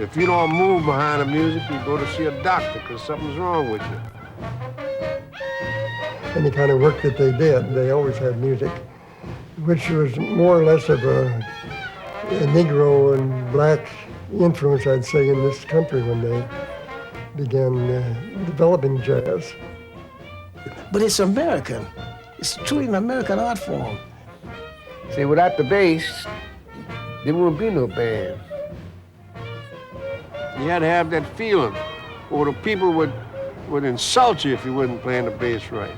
if you don't move behind the music, you go to see a doctor because something's wrong with you. Any kind of work that they did, they always had music, which was more or less of a Negro and black influence, I'd say, in this country when they began developing jazz. But it's American. It's truly an American art form. See, without the bass, there wouldn't be no band. You had to have that feeling, or the people would insult you if you wasn't playing the bass right.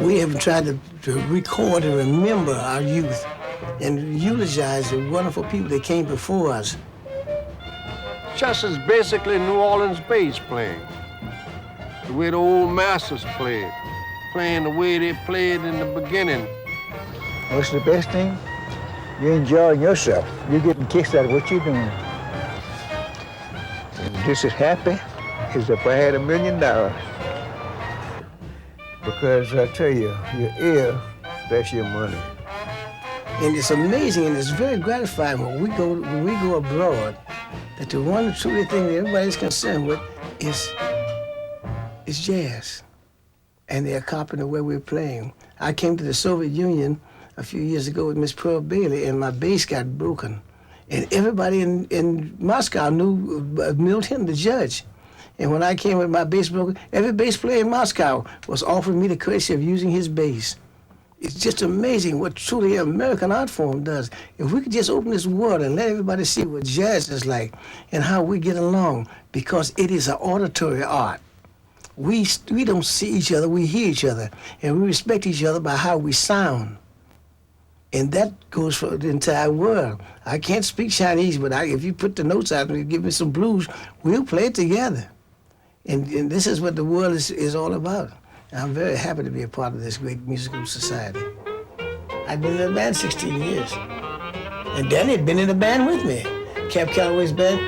We have tried to record and remember our youth and eulogize the wonderful people that came before us. Just as basically New Orleans bass playing, the way the old masters played, playing the way they played in the beginning. What's the best thing? You're enjoying yourself. You're getting kicks out of what you're doing. And just as happy as if I had $1 million. Because I tell you, your ear, that's your money. And it's amazing and it's very gratifying when we go abroad, that the one truly thing that everybody's concerned with is jazz. And they accompany the way we're playing. I came to the Soviet Union a few years ago with Miss Pearl Bailey, and my bass got broken. And everybody in Moscow knew Milt Hinton, the judge. And when I came with my bass broken, every bass player in Moscow was offering me the courtesy of using his bass. It's just amazing what truly an American art form does. If we could just open this world and let everybody see what jazz is like and how we get along, because it is an auditory art. We don't see each other, we hear each other, and we respect each other by how we sound. And that goes for the entire world. I can't speak Chinese, but if you put the notes out and give me some blues, we'll play it together. And this is what the world is all about. And I'm very happy to be a part of this great musical society. I've been in the band 16 years. And Danny had been in the band with me, Cap Calloway's band.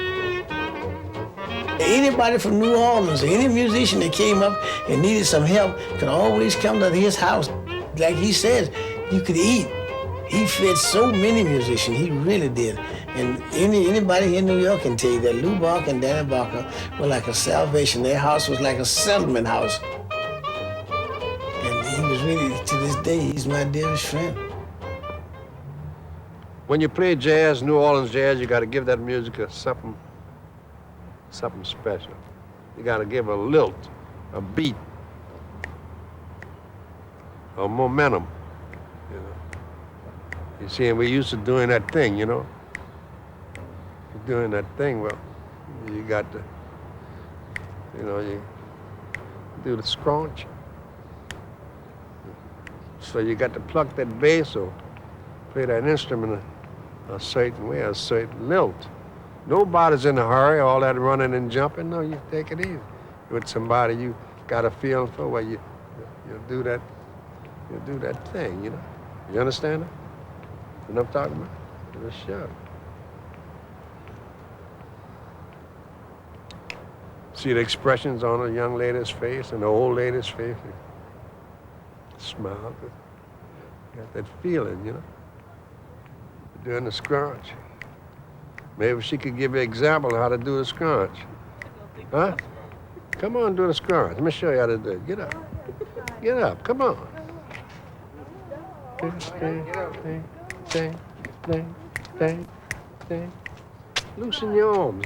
Anybody from New Orleans, or any musician that came up and needed some help could always come to his house. Like he said, you could eat. He fed so many musicians, he really did. And anybody here in New York can tell you that Lou Barker and Danny Barker were like a salvation. Their house was like a settlement house. And he was really, to this day, he's my dearest friend. When you play jazz, New Orleans jazz, you got to give that music something special. You got to give a lilt, a beat, a momentum. You see, and we're used to doing that thing, you know? Doing that thing, well, you got to, you do the scrunch. So you got to pluck that bass or play that instrument a certain way, a certain lilt. Nobody's in a hurry, all that running and jumping. No, you take it easy. With somebody you got a feeling for, well, you do that thing, you know? You understand that? You know what I'm talking about? For sure. See the expressions on a young lady's face and the old lady's face. Smile. Got that feeling, you know? Doing the scrunch. Maybe she could give you an example of how to do the scrunch. Huh? Come on, do the scrunch. Let me show you how to do it. Get up. Get up. Come on. Thing. Loosen your arms.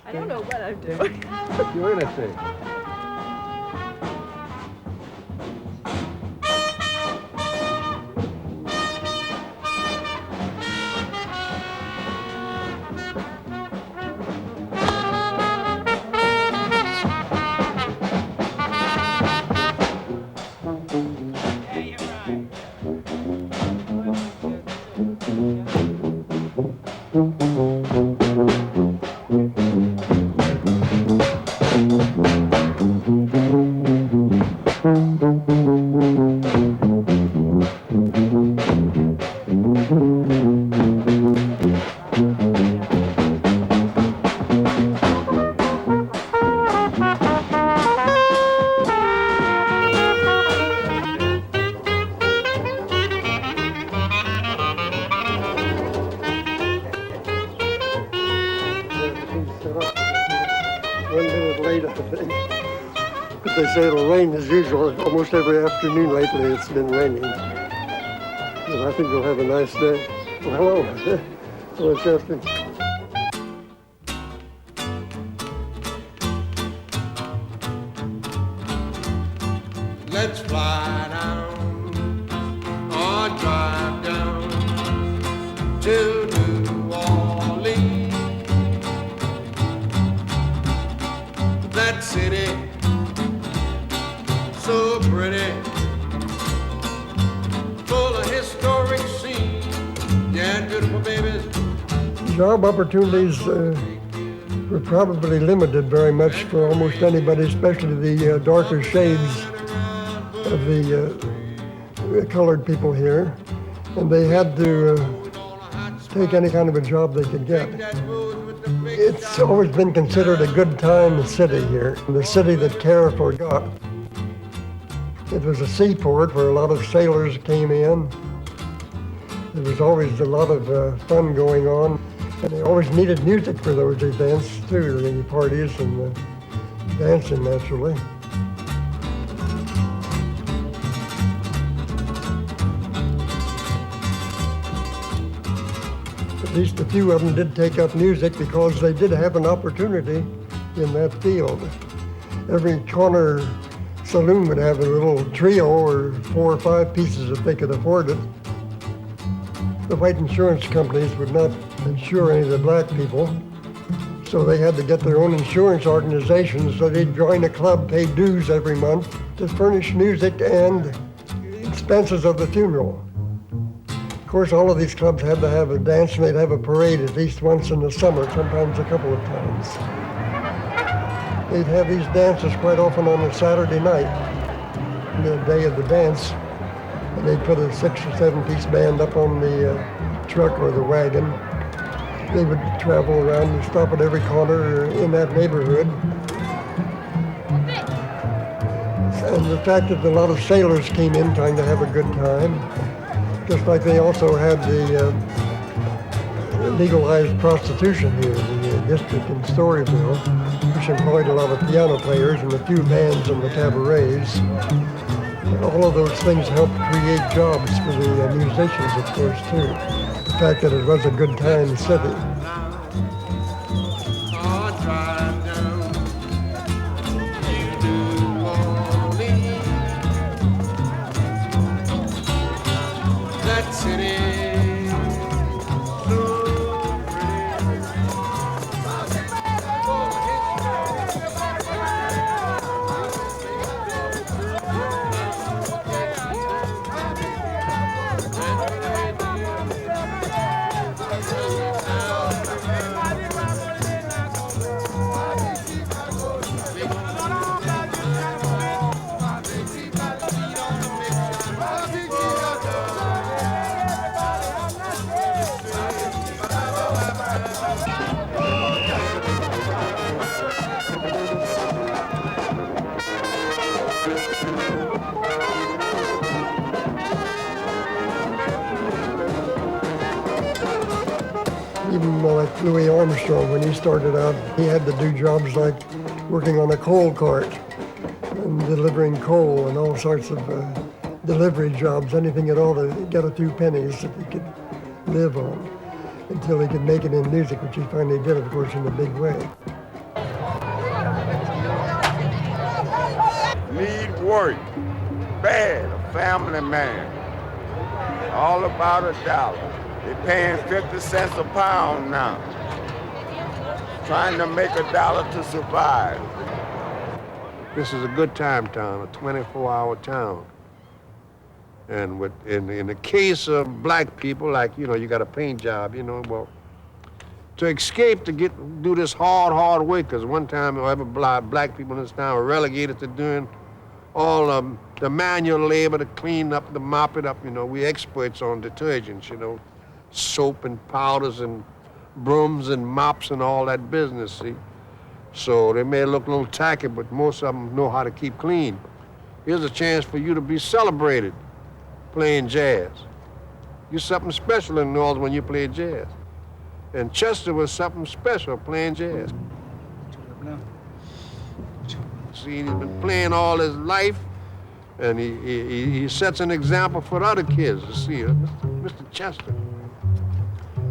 I don't know what I'm doing. You're in a thing. 1 minute late, I think. But they say it'll rain as usual. Almost every afternoon lately it's been raining. And I think we'll have a nice day. Well, hello. Hello, Chester. Let's fly down or drive down to New Orleans. That city, so pretty, full of historic scenes. Yeah, beautiful babies. Job opportunities were probably limited very much for almost anybody, especially the darker shades of the colored people here. And they had to take any kind of a job they could get. It's always been considered a good time city here, the city that Carey forgot. It was a seaport where a lot of sailors came in. There was always a lot of fun going on. And they always needed music for those events too, the parties and the dancing naturally. At least a few of them did take up music because they did have an opportunity in that field. Every corner saloon would have a little trio or 4 or 5 pieces if they could afford it. The white insurance companies would not insure any of the black people, so they had to get their own insurance organizations, so they'd join a club, pay dues every month to furnish music and expenses of the funeral. Of course, all of these clubs had to have a dance, and they'd have a parade at least once in the summer, sometimes a couple of times. They'd have these dances quite often on a Saturday night, the day of the dance, and they'd put a 6 or 7 piece band up on the truck or the wagon. They would travel around and stop at every corner in that neighborhood. And the fact that a lot of sailors came in trying to have a good time, just like they also had the legalized prostitution here, the district in Storyville, which employed a lot of piano players and a few bands in the cabarets. All of those things helped create jobs for the musicians, of course, too. The fact that it was a good time city. Even like Louis Armstrong, when he started out, he had to do jobs like working on a coal cart and delivering coal and all sorts of delivery jobs, anything at all to get a few pennies that he could live on until he could make it in music, which he finally did, of course, in a big way. Need work, bad, a family man, all about $1. They're paying 50 cents a pound now, trying to make $1 to survive. This is a good time town, a 24-hour town. And in the case of black people, like, you got a paint job, well, to escape to do this hard work, because one time black people in this town were relegated to doing all the manual labor to clean up, to mop it up, we experts on detergents, soap and powders and brooms and mops and all that business, see? So they may look a little tacky, but most of them know how to keep clean. Here's a chance for you to be celebrated playing jazz. You're something special in New Orleans when you play jazz. And Chester was something special playing jazz. See, he's been playing all his life, and he sets an example for other kids to see. Mr. Chester.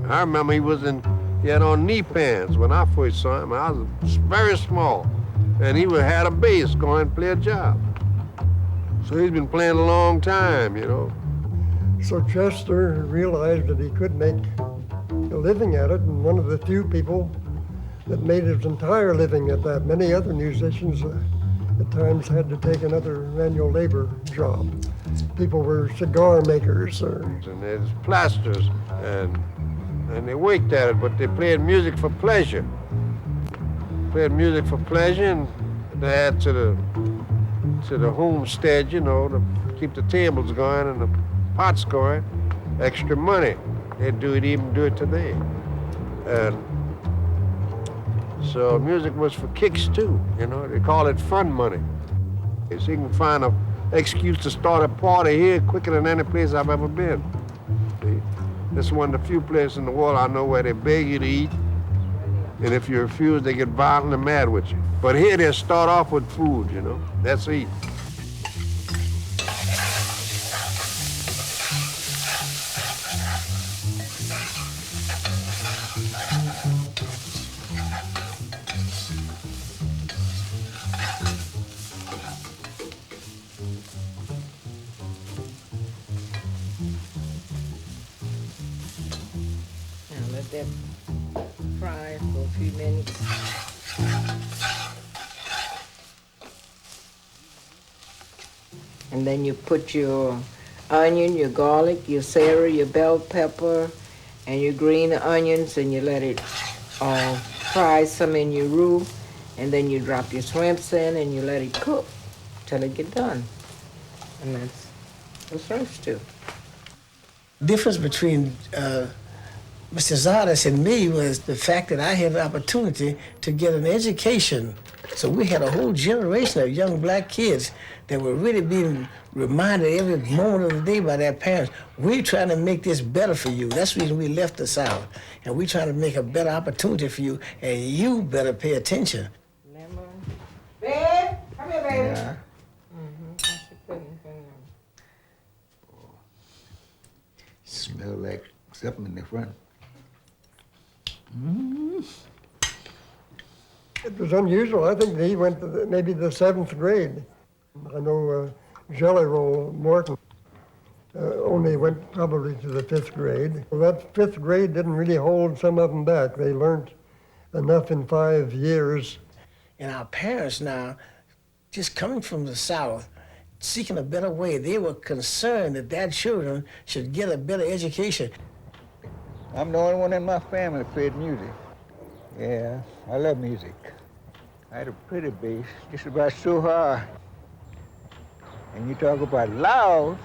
I remember he had on knee pants when I first saw him. I was very small, and he had a bass, go and play a job. So he's been playing a long time, you know. So Chester realized that he could make a living at it, and one of the few people that made his entire living at that. Many other musicians at times had to take another manual labor job. People were cigar makers And there's plasters, and they worked at it, but they played music for pleasure. Played music for pleasure, and they had to the homestead, you know, to keep the tables going and the pots going, extra money. They do it today. And so music was for kicks too, you know. They call it fun money. So you can find an excuse to start a party here quicker than any place I've ever been. See? This is one of the few places in the world I know where they beg you to eat, and if you refuse, they get violent and mad with you. But here they start off with food, you know. That's eat. That fry for a few minutes. And then you put your onion, your garlic, your celery, your bell pepper, and your green onions, and you let it fry some in your roux, and then you drop your shrimps in and you let it cook till it get done. And that's what shrimps do. Difference between Mr. Zardis and me was the fact that I had the opportunity to get an education. So we had a whole generation of young black kids that were really being reminded every moment of the day by their parents, we're trying to make this better for you. That's the reason we left the South. And we're trying to make a better opportunity for you, and you better pay attention. Remember? Babe, come here, baby. Yeah. Smell like something in the front. It was unusual. I think he went to maybe the 7th grade. I know Jelly Roll Morton only went probably to the 5th grade. Well, that 5th grade didn't really hold some of them back. They learned enough in 5 years. And our parents now, just coming from the South, seeking a better way, they were concerned that their children should get a better education. I'm the only one in my family that played music. Yeah, I love music. I had a pretty bass, just about so high. And you talk about loud,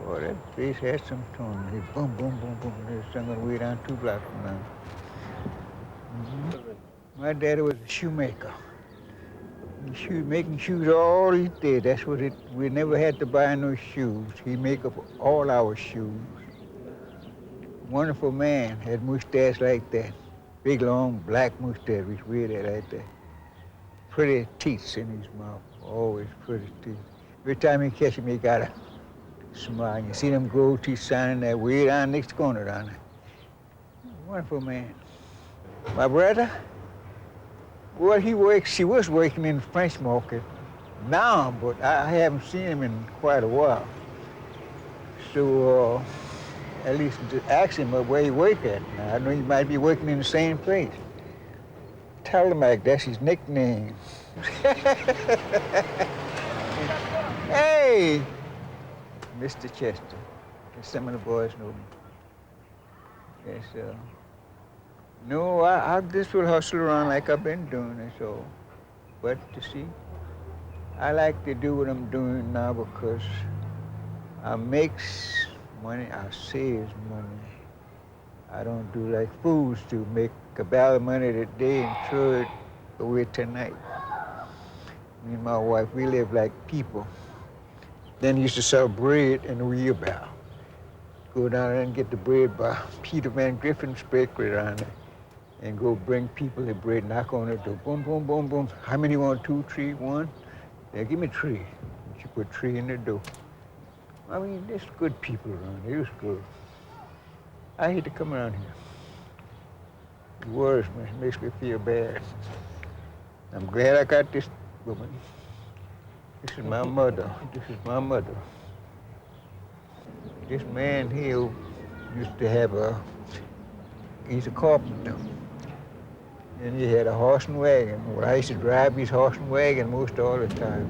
boy, that bass had some tone. It boom, boom, boom, boom. They sung it way down 2 blocks from now. My daddy was a shoemaker. Making shoes all he did. That's what it. We never had to buy no shoes. He make up all our shoes. Wonderful man, had mustache like that. Big, long, black mustache, which weird like that. Pretty teeth in his mouth, always pretty teeth. Every time he catch him, he got a smile. You see them gold teeth shining that way down next corner down there. Wonderful man. My brother, well, he was working in the French market now, but I haven't seen him in quite a while. So, at least to ask him where he work at. Now, I know he might be working in the same place. Telemac, that's his nickname. Hey, Mr. Chester. Some of the boys know me. Yes, no, I just will hustle around like I've been doing, that's all. But you see, I like to do what I'm doing now because I makes money, I saves money. I don't do like fools do, make a barrel of money today and throw it away tonight. Me and my wife, we live like people. Then used to sell bread in a wheelbarrow. Go down there and get the bread by Peter Van Griffin's bakery around there. and go bring people the bread, knock on the door, boom, boom, boom, boom. How many want 2, 3, 1? Yeah, give me 3. She put 3 in the door. I mean, there's good people around here. It was good. I hate to come around here. The worst makes me feel bad. I'm glad I got this woman. This is my mother. This is my mother. This man here used to have he's a carpenter. And he had a horse and wagon. Well, I used to drive his horse and wagon most all the time.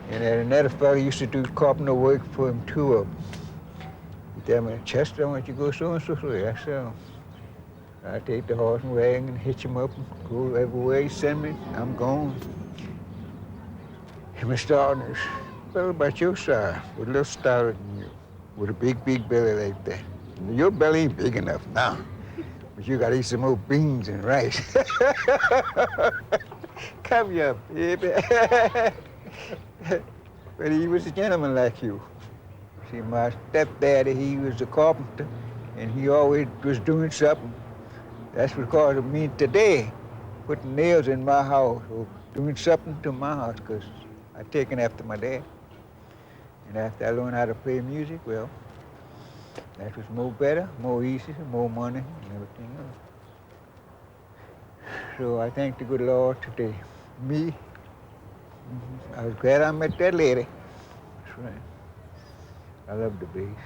And then another fellow used to do carpenter work for him, 2 of them. He'd tell me, Chester, I want you to go so-and-so. I said, I take the horse and wagon and hitch him up and go everywhere he send me. I'm gone. And Mr. Arnold, well, about your size, with a little stouter than you, with a big, big belly like that. Your belly ain't big enough now, but you gotta eat some more beans and rice. Come here, baby. But he was a gentleman like you. See, my stepdaddy, he was a carpenter, and he always was doing something. That's what caused me today, putting nails in my house, or doing something to my house, because I taken after my dad. And after I learned how to play music, well, that was more better, more easy, more money, and everything else. So I thank the good Lord today. Me, I was glad I met that lady. That's right. I love the bass.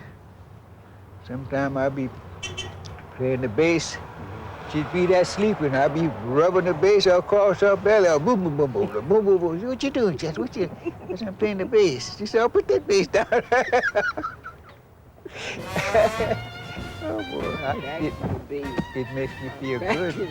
Sometime I'll be playing the bass. She'd be that sleepy, and I'd be rubbing the bass across her belly. Boom, boom, boom, boom, boom, boom, boom. What you doing, Jess? What you? I said, I'm playing the bass. She said, I'll put that bass down. Oh, boy. It makes me feel good.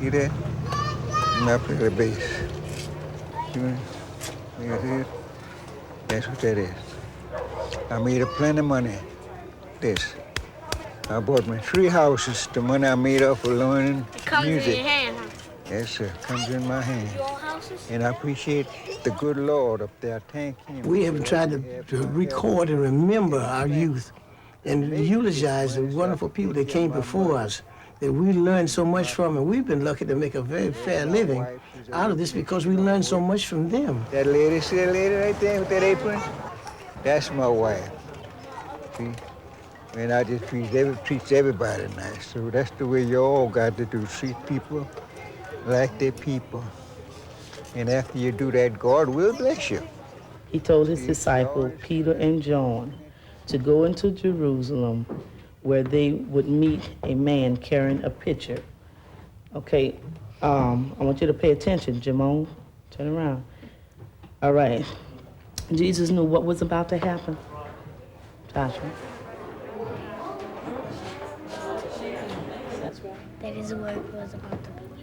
See that? And I play the bass. That's what that is. I made a plenty of money. This. I bought me 3 houses. The money I made off of learning It comes music. in your hand, huh? Yes, sir. Comes in my hand. You own houses? And I appreciate the good Lord up there. Thank him. We have tried to record and remember our youth and eulogize the wonderful people that came before us. that we learned so much from, and we've been lucky to make a very fair living out of this because we learned so much from them. That lady, see that lady right there with that apron? That's my wife. See? And I just treats everybody nice. So that's the way you all got to do, treat people like they're people. And after you do that, God will bless you. He told his disciple, Peter and John, to go into Jerusalem where they would meet a man carrying a pitcher. Okay, I want you to pay attention, Jamon. Turn around. All right. Jesus knew what was about to happen. Joshua. That his work was about to begin.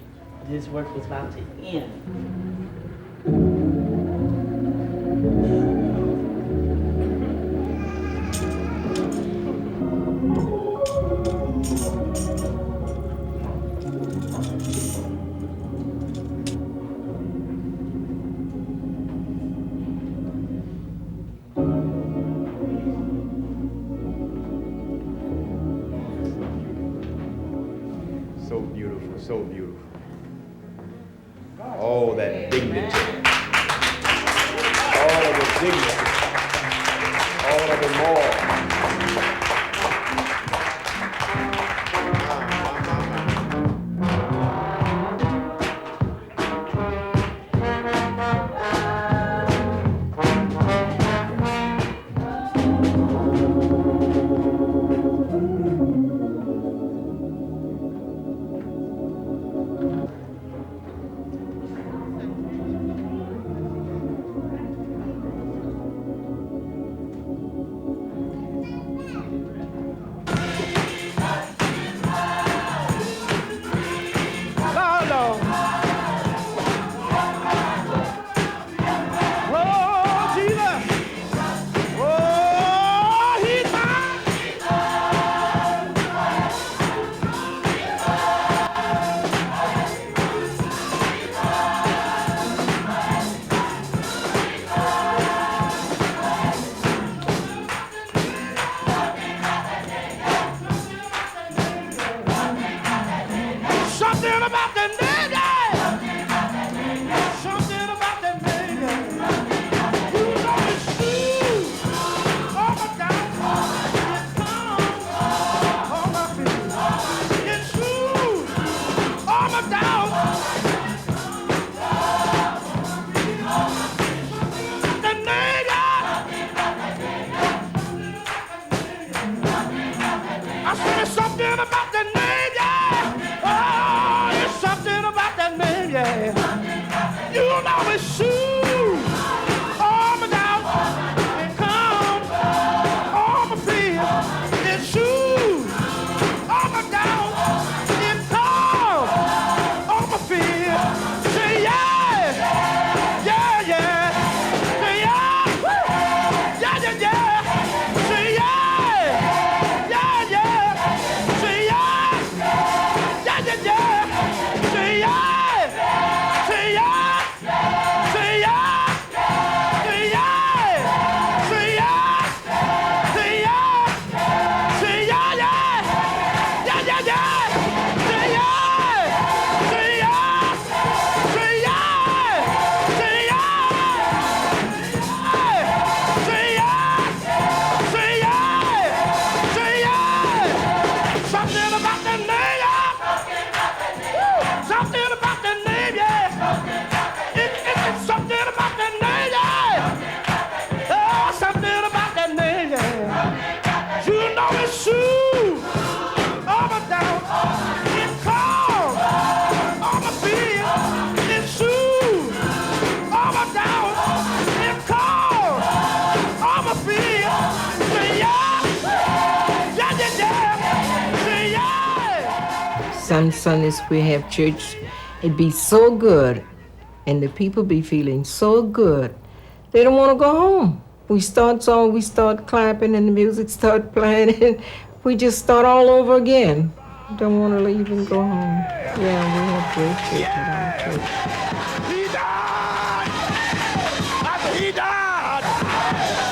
His work was about to end. So beautiful, so beautiful. All that dignity. All of the dignity. All of the moral. Sundays we have church, it be so good, and the people be feeling so good, they don't want to go home. We start song, we start clapping, and the music start playing, and we just start all over again. Don't want to leave and go home. Yeah, we have great church at our church. He died! After he died,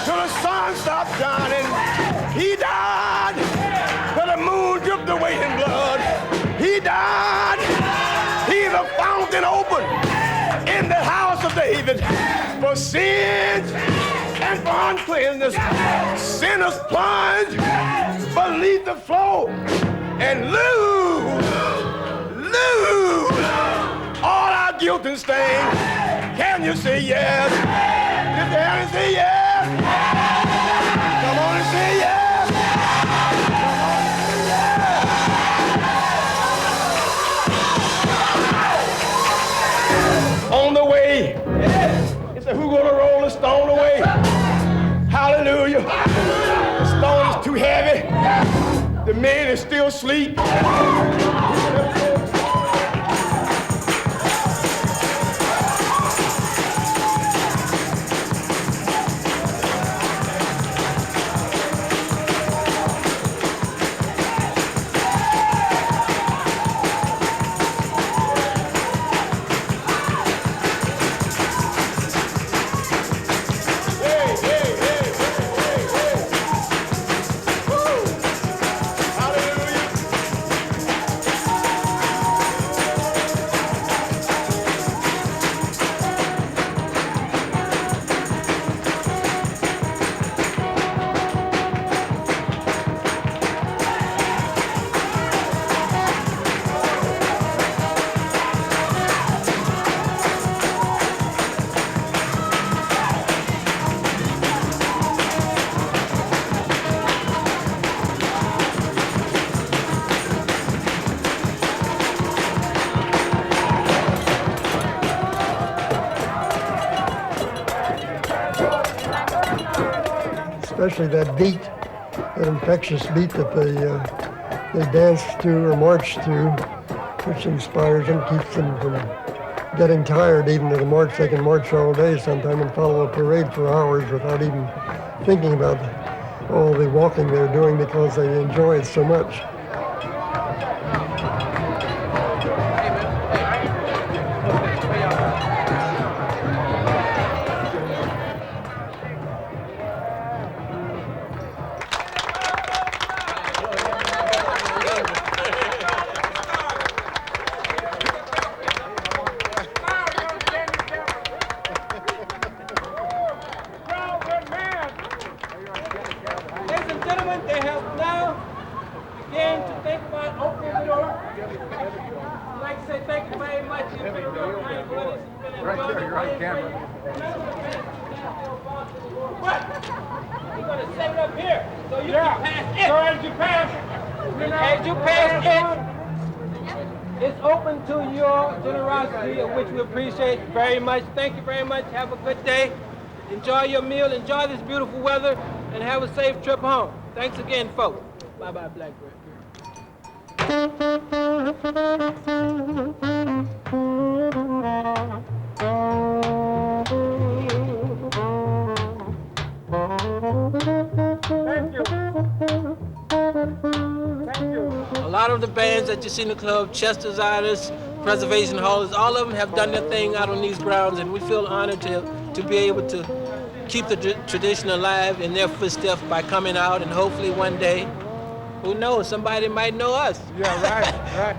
till the sun stopped shining. He died, till the moon dripped away in blood. He sins and for uncleanness. Sinners plunge beneath the flow and lose all our guilt and stain. Can you say yes? If you haven't say yes, come on and say yes. On the way. He said, who gonna roll the stone away? Hallelujah. The stone is too heavy. The man is still asleep. Especially that beat, that infectious beat that they dance to or march to, which inspires them, keeps them from getting tired. Even at a march, they can march all day sometime and follow a parade for hours without even thinking about all the walking they're doing because they enjoy it so much. Very much. Thank you very much. Have a good day. Enjoy your meal. Enjoy this beautiful weather, and have a safe trip home. Thanks again, folks. Bye-bye, Blackbird. Thank you. Thank you. A lot of the bands that you see in the club, Chester Zardis, Preservation Halls, all of them have done their thing out on these grounds, and we feel honored to be able to keep the tradition alive in their footsteps by coming out, and hopefully one day, who knows, somebody might know us. Yeah, right, right.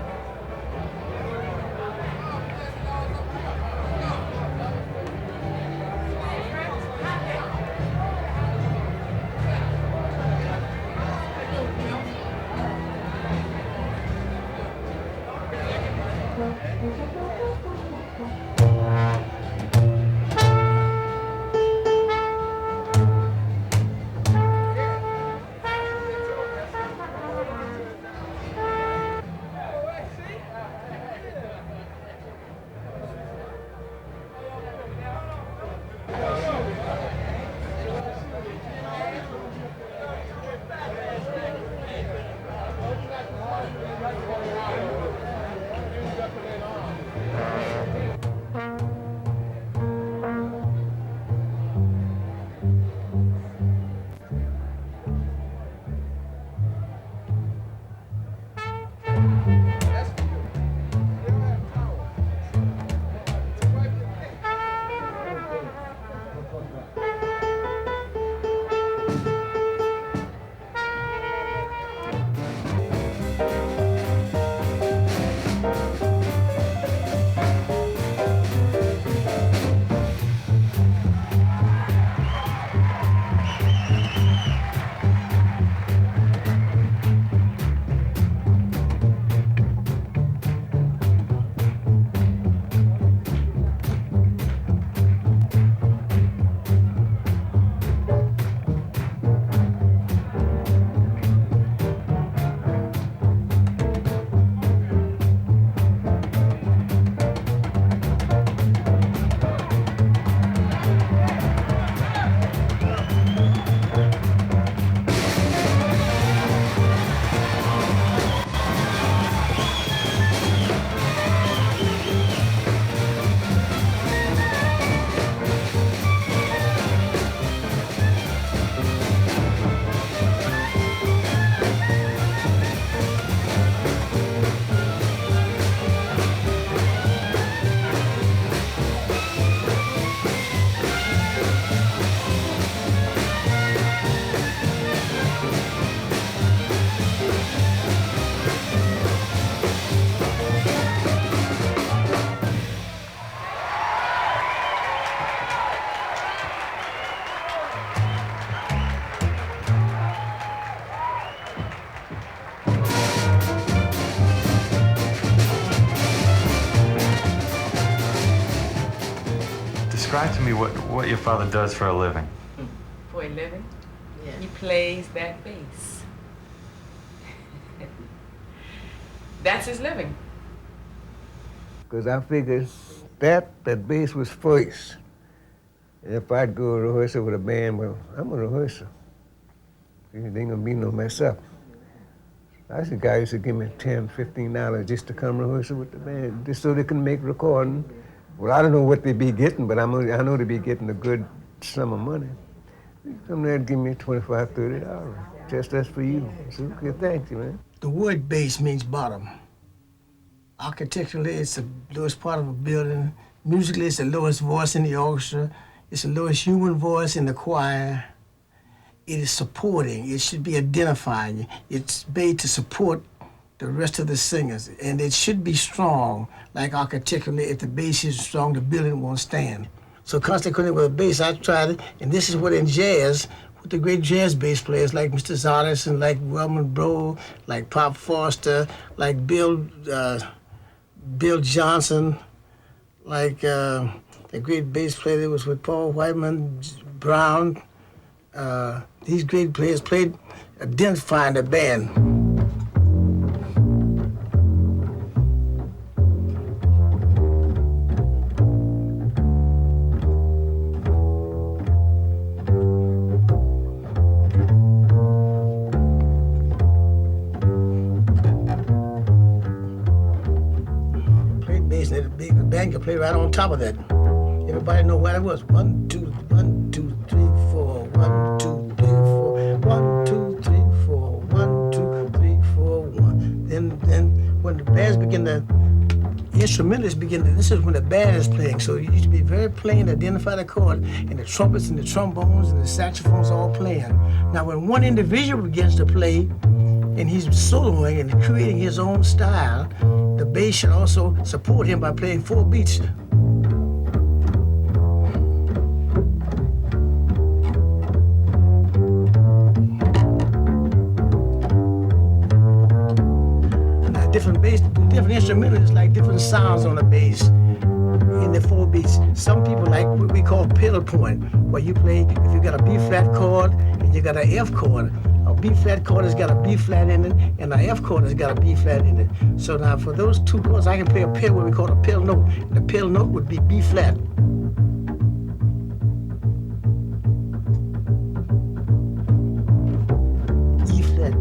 Describe to me what your father does for a living. For a living? Yeah. He plays that bass. That's his living. Because I figured that bass was first. And if I'd go rehearsal with a band, well, I'm a rehearsal. There ain't gonna be no mess up. I see guys used to give me $10, $15 just to come rehearsal with the band, just so they can make recording. Well, I don't know what they be getting, but I know they be getting a good sum of money. They come there and give me $25, $30. Just that's for you. So, okay, thank you, man. The word bass means bottom. Architecturally, it's the lowest part of a building. Musically, it's the lowest voice in the orchestra. It's the lowest human voice in the choir. It is supporting. It should be identifying. It's made to support the rest of the singers. And it should be strong, like architecturally. If the bass is strong, the building won't stand. So consequently with a bass, I tried it, and this is what in jazz, with the great jazz bass players like Mr. Zardis and like Wilman Bro, like Pop Foster, like Bill Johnson, like the great bass player that was with Paul Whiteman, Brown. These great players played identifying the band. Played bass, and the band could play right on top of that. Everybody know what it was. 1, 2, 1, 2, 3, 4. 1, 2, 3, 4. 1, 2, 3, 4. 1, 2, 3, 4. 1. Then when the bands begin to, instrumentalists begin to, this is when the band is playing. So you should be very plain to identify the chord, and the trumpets and the trombones and the saxophones all playing. Now when one individual begins to play, and he's soloing and creating his own style, the bass should also support him by playing 4 beats. Different instrumentalists like different sounds on the bass in the 4 beats. Some people like what we call pillar point, where you play, if you got a B flat chord and you got an F chord, a B flat chord has got a B flat in it, and an F chord has got a B flat in it. So now for those 2 chords, I can play a pill, what we call a pill note. The pill note would be B flat. E flat.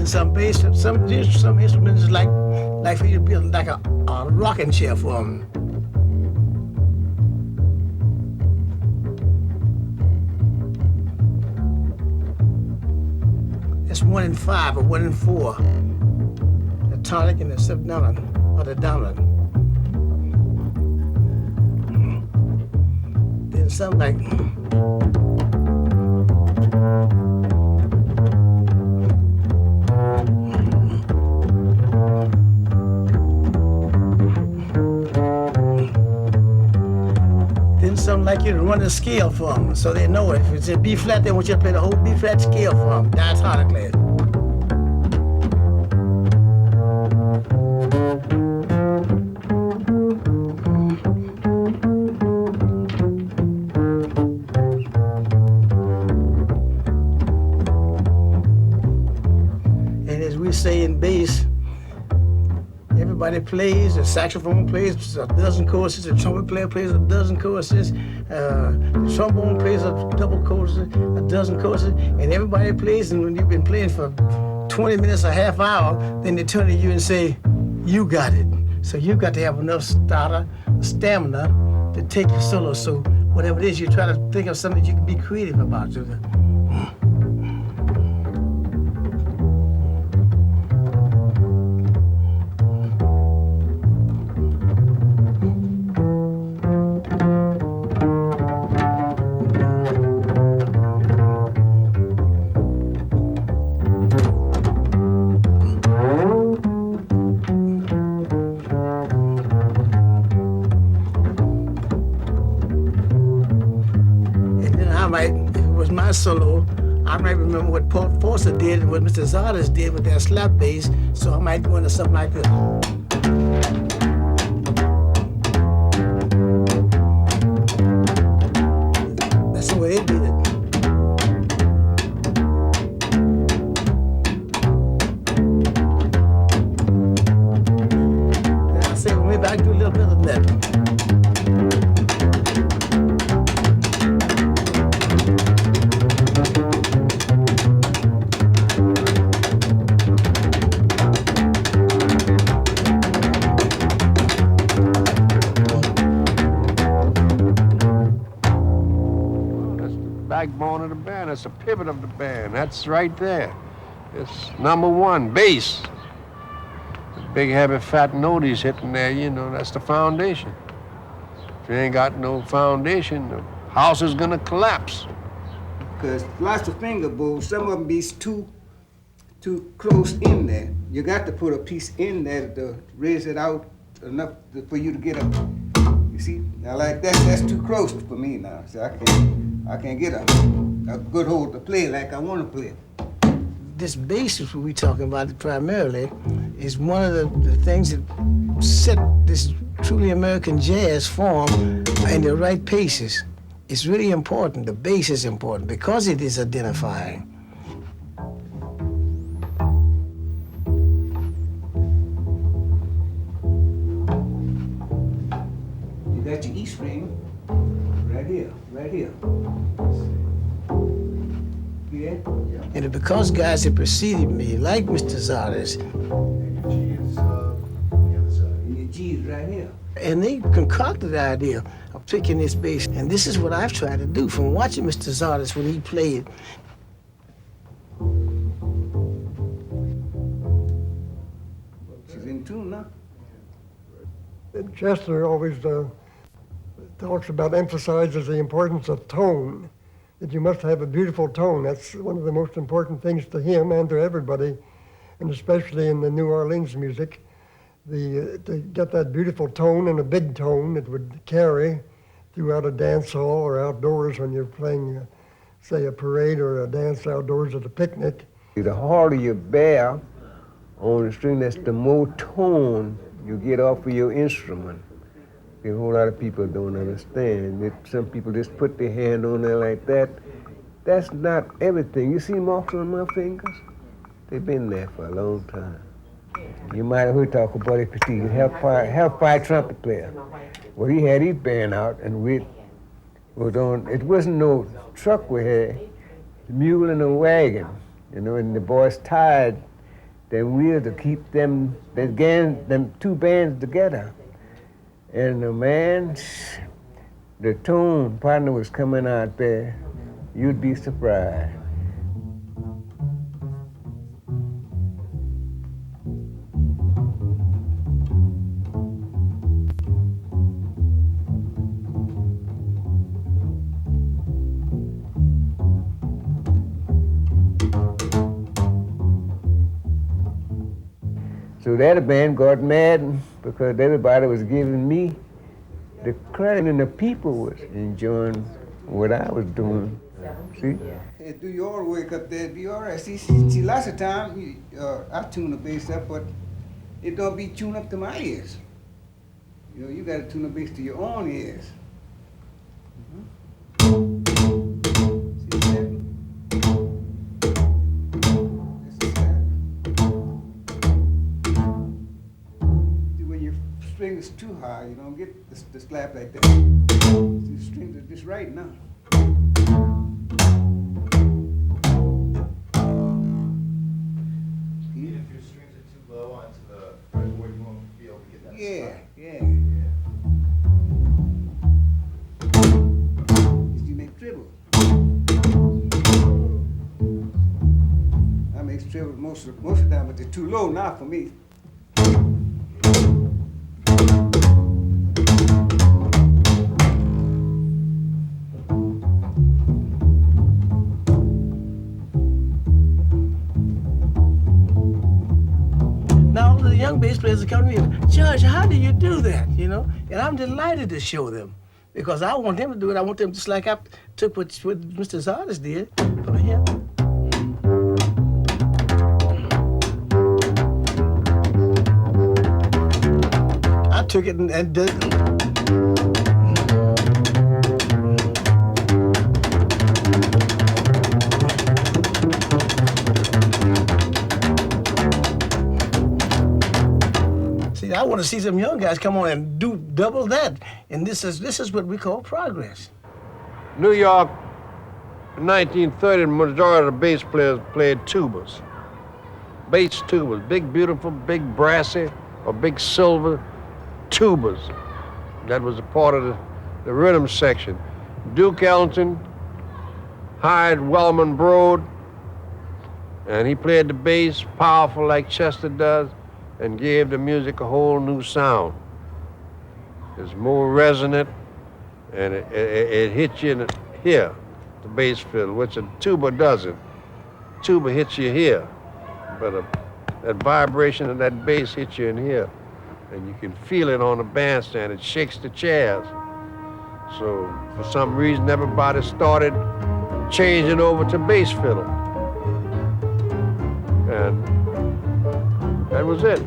Some bass, some instruments is like for you to build like a rocking chair for them. It's 1 in 5 or 1 in 4. The tonic and the subdominant or the dominant. Then some like. Something like you to run the scale for them, so they know it. If it's a B flat, they want you to play the whole B flat scale for them, diatonically. And as we say in bass, everybody plays, the saxophone plays a dozen courses, the trumpet player plays a dozen courses, the trombone plays a double courses, a dozen courses, and everybody plays, and when you've been playing for 20 minutes, a half hour, then they turn to you and say, you got it. So you got to have enough stamina to take your solo. So whatever it is, you try to think of something you can be creative about. Solo, I might remember what Paul Forster did and what Mr. Zardis did with their slap bass, so I might go into something like this. That's the way they did it. And I say, well, maybe I can do a little bit of that. Backbone of the band. That's the pivot of the band. That's right there. It's number one, bass. The big, heavy, fat note he's hitting there, you know, that's the foundation. If you ain't got no foundation, the house is gonna collapse. Because lots of finger bowls, some of them be too close in there. You got to put a piece in there to raise it out enough for you to get up. You see, now like that's too close for me now. So I can't get a good hold to play like I want to play. This bass that we're talking about primarily is one of the things that set this truly American jazz form in the right paces. It's really important. The bass is important because it is identifying. You got your E string right here, right here. Yeah? And because guys that preceded me, like Mr. Zardis, And your G is right here. and they concocted the idea of picking this bass. And this is what I've tried to do from watching Mr. Zardis when he played. She's in tune now. Chester always talks about, emphasizes the importance of tone, that you must have a beautiful tone. That's one of the most important things to him and to everybody, and especially in the New Orleans music. To get that beautiful tone and a big tone that would carry throughout a dance hall or outdoors when you're playing, say, a parade or a dance outdoors at a picnic. The harder you bear on the string, that's the more tone you get off of your instrument. A whole lot of people don't understand. Some people just put their hand on there like that. That's not everything. You see marks on my fingers? They've been there for a long time. You might have heard talk about Buddy Petit, half-pipe trumpet player. Well, he had his band out, and we was on. It wasn't no truck we had, a mule and a wagon, you know, and the boys tied them wheels to keep them two bands together. And the tone partner was coming out there, you'd be surprised. So that band got mad because everybody was giving me the credit and the people was enjoying what I was doing. See? Hey, do your work up there, be all right. See, lots of times I tune the bass up, but it don't be tuned up to my ears. You know, you got to tune the bass to your own ears. Strings too high, you don't get the slap like that. The strings are just right now. Even if your strings are too low onto the fretboard, you won't be able to get that Yeah, slap. yeah. You make treble. I make treble most of the time, but they're too low now for me. Young bass players are coming to me, Judge, how do you do that, you know? And I'm delighted to show them because I want them to do it. I want them just like I took what Mr. Zardis did from him. took it and did. See, I want to see some young guys come on and do double that, and this is what we call progress. New York, in 1930, the majority of the bass players played tubas. Bass tubas, big, beautiful, big brassy, or big silver tubas. That was a part of the rhythm section. Duke Ellington hired Wellman Broad, and he played the bass powerful like Chester does, and gave the music a whole new sound. It's more resonant, and it hits you in here, the bass fiddle, which a tuba doesn't. Tuba hits you here, but that vibration of that bass hits you in here, and you can feel it on the bandstand. It shakes the chairs. So for some reason, everybody started changing over to bass fiddle, and that was it.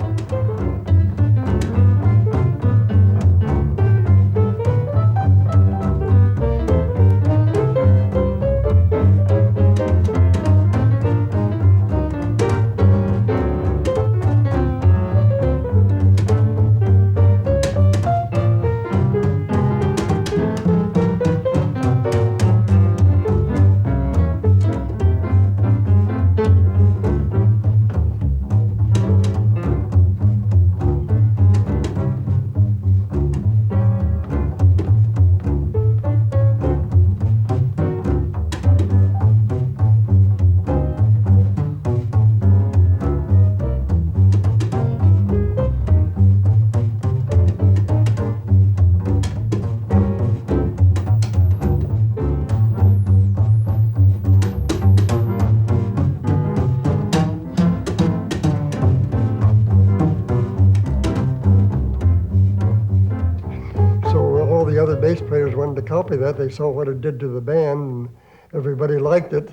Bass players wanted to copy that. They saw what it did to the band, and everybody liked it.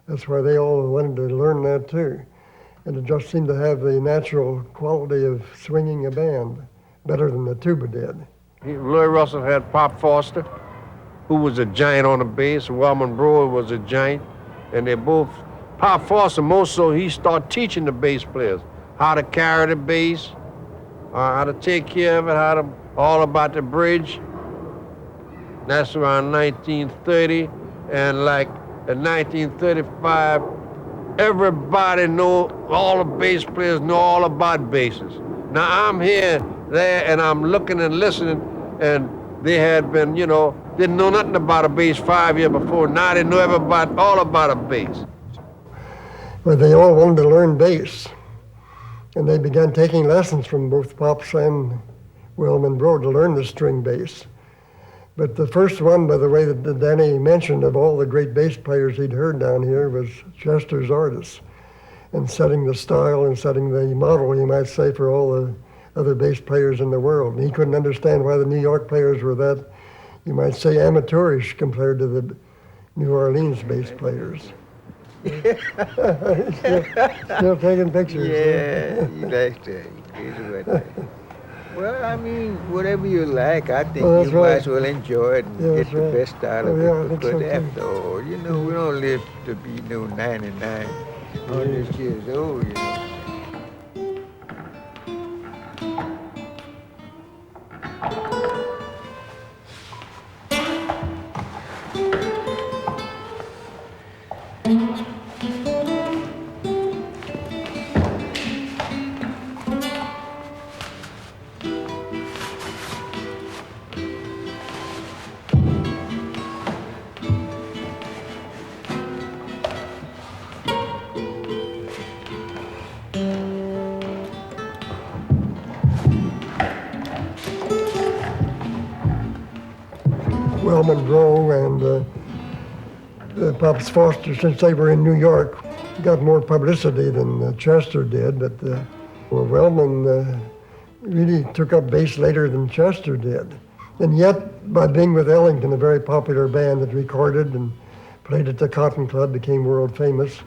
That's why they all wanted to learn that too. And it just seemed to have the natural quality of swinging a band better than the tuba did. Louis Russell had Pop Foster, who was a giant on the bass. Wellman Broad was a giant, and they both, Pop Foster most so, he started teaching the bass players how to carry the bass, how to take care of it, all about the bridge. That's around 1930, and like in 1935, everybody all the bass players know all about basses. Now I'm here, there, and I'm looking and listening, and they had been, didn't know nothing about a bass 5 years before. Now they know all about a bass. Well, they all wanted to learn bass, and they began taking lessons from both Pops and Wellman Broad to learn the string bass. But the first one, by the way, that Danny mentioned of all the great bass players he'd heard down here was Chester Zardis, and setting the style and setting the model, you might say, for all the other bass players in the world. And he couldn't understand why the New York players were that, you might say, amateurish compared to the New Orleans bass players. still taking pictures. Yeah, he likes that. He's about that. Well, I mean, whatever you like, I think you might as well enjoy it and get the best out of it. But after all, we don't live to be 99, 100 years old, Monroe and Pops Foster, since they were in New York, got more publicity than Chester did, but Wellman really took up bass later than Chester did. And yet, by being with Ellington, a very popular band that recorded and played at the Cotton Club, became world famous,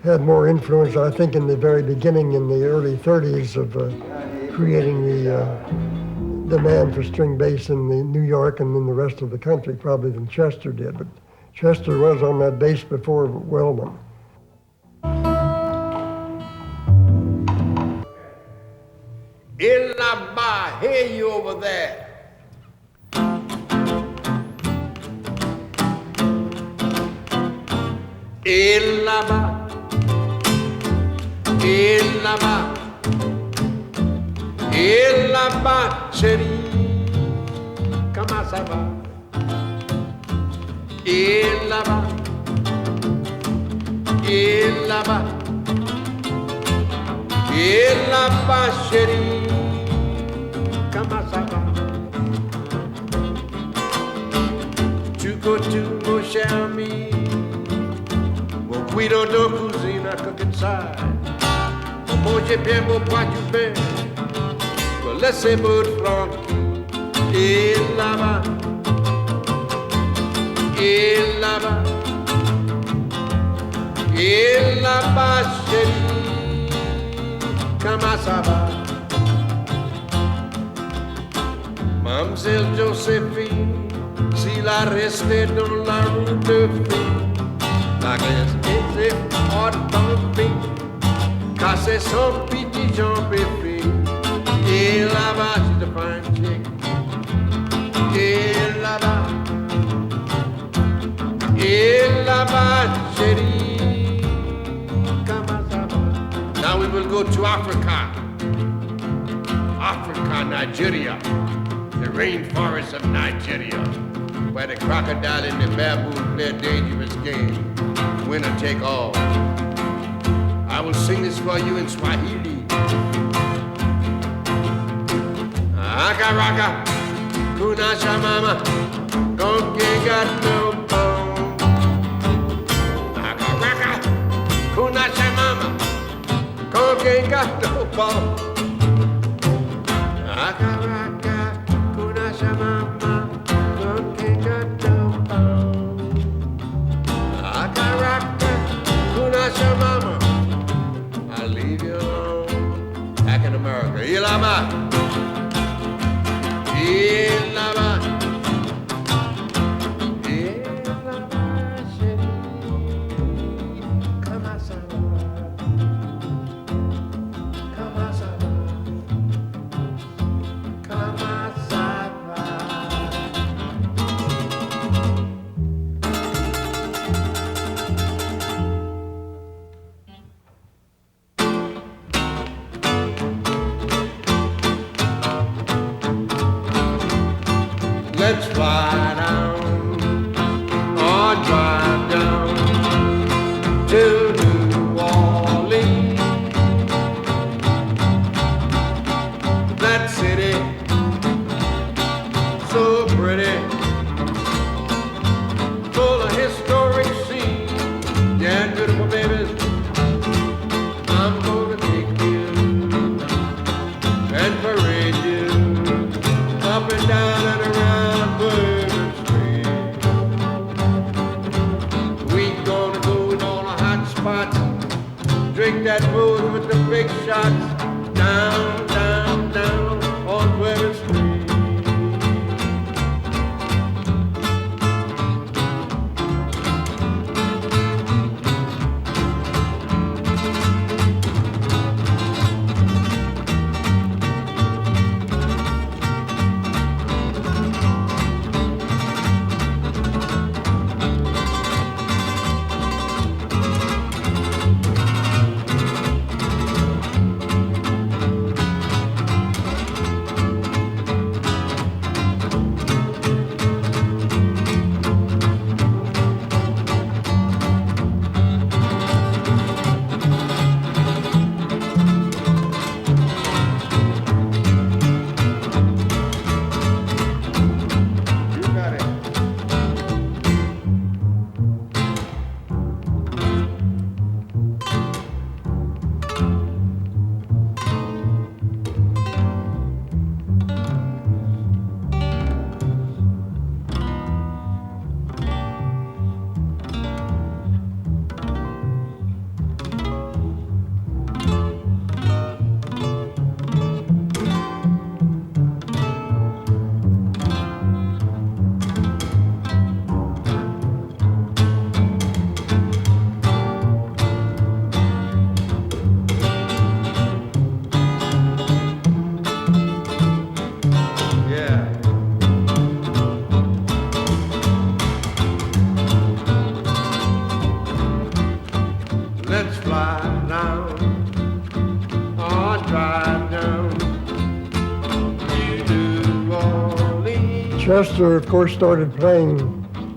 had more influence, I think, in the very beginning, in the early 30s, of creating demand for string bass in New York and in the rest of the country probably than Chester did, but Chester was on that bass before Wellman. Illaba, hear you over there. Illaba, Illaba, Illaba, chérie, comment ça va? Illaba, Illaba, Illaba, chérie, comment ça va? Tu coutumes, mon cher ami. Guido do cuisine, cook inside. Manger bien, mon bois du pain. Well, laissez votre franc. Et là-bas, et là-bas, et là-bas, chérie, comment ça va? Mademoiselle Joséphine, s'il a resté dans la rue de Fille, la glace était hors d'envie, cassé son petit jambe et et là-bas, she's a fine chick. Et là-bas, chérie, comment ça va? Now we will go to Africa. Africa, Nigeria, the rainforest of Nigeria, where the crocodile and the baboon play a dangerous game. Winner take all. I will sing this for you in Swahili. Aka raka, kuna shamama, gonke got no bone. Aka raka, kuna shamama, gonke got no bone. Aka raka, kuna shamama, gonke got no bone. Aka raka, kuna shamama, I'll leave you alone. Back in America, Ilama. Illaba, Illaba, chérie, comment ça va? Comment ça va? Comment ça va? Let's fly down or drive down to New Orleans. That city, so pretty, full of historic scenes. Yeah, beautiful babies, I'm gonna take you and parade you up and down and around. Drink that booze with the big shots. Down, down, down on Bourbon Street. Chester, of course, started playing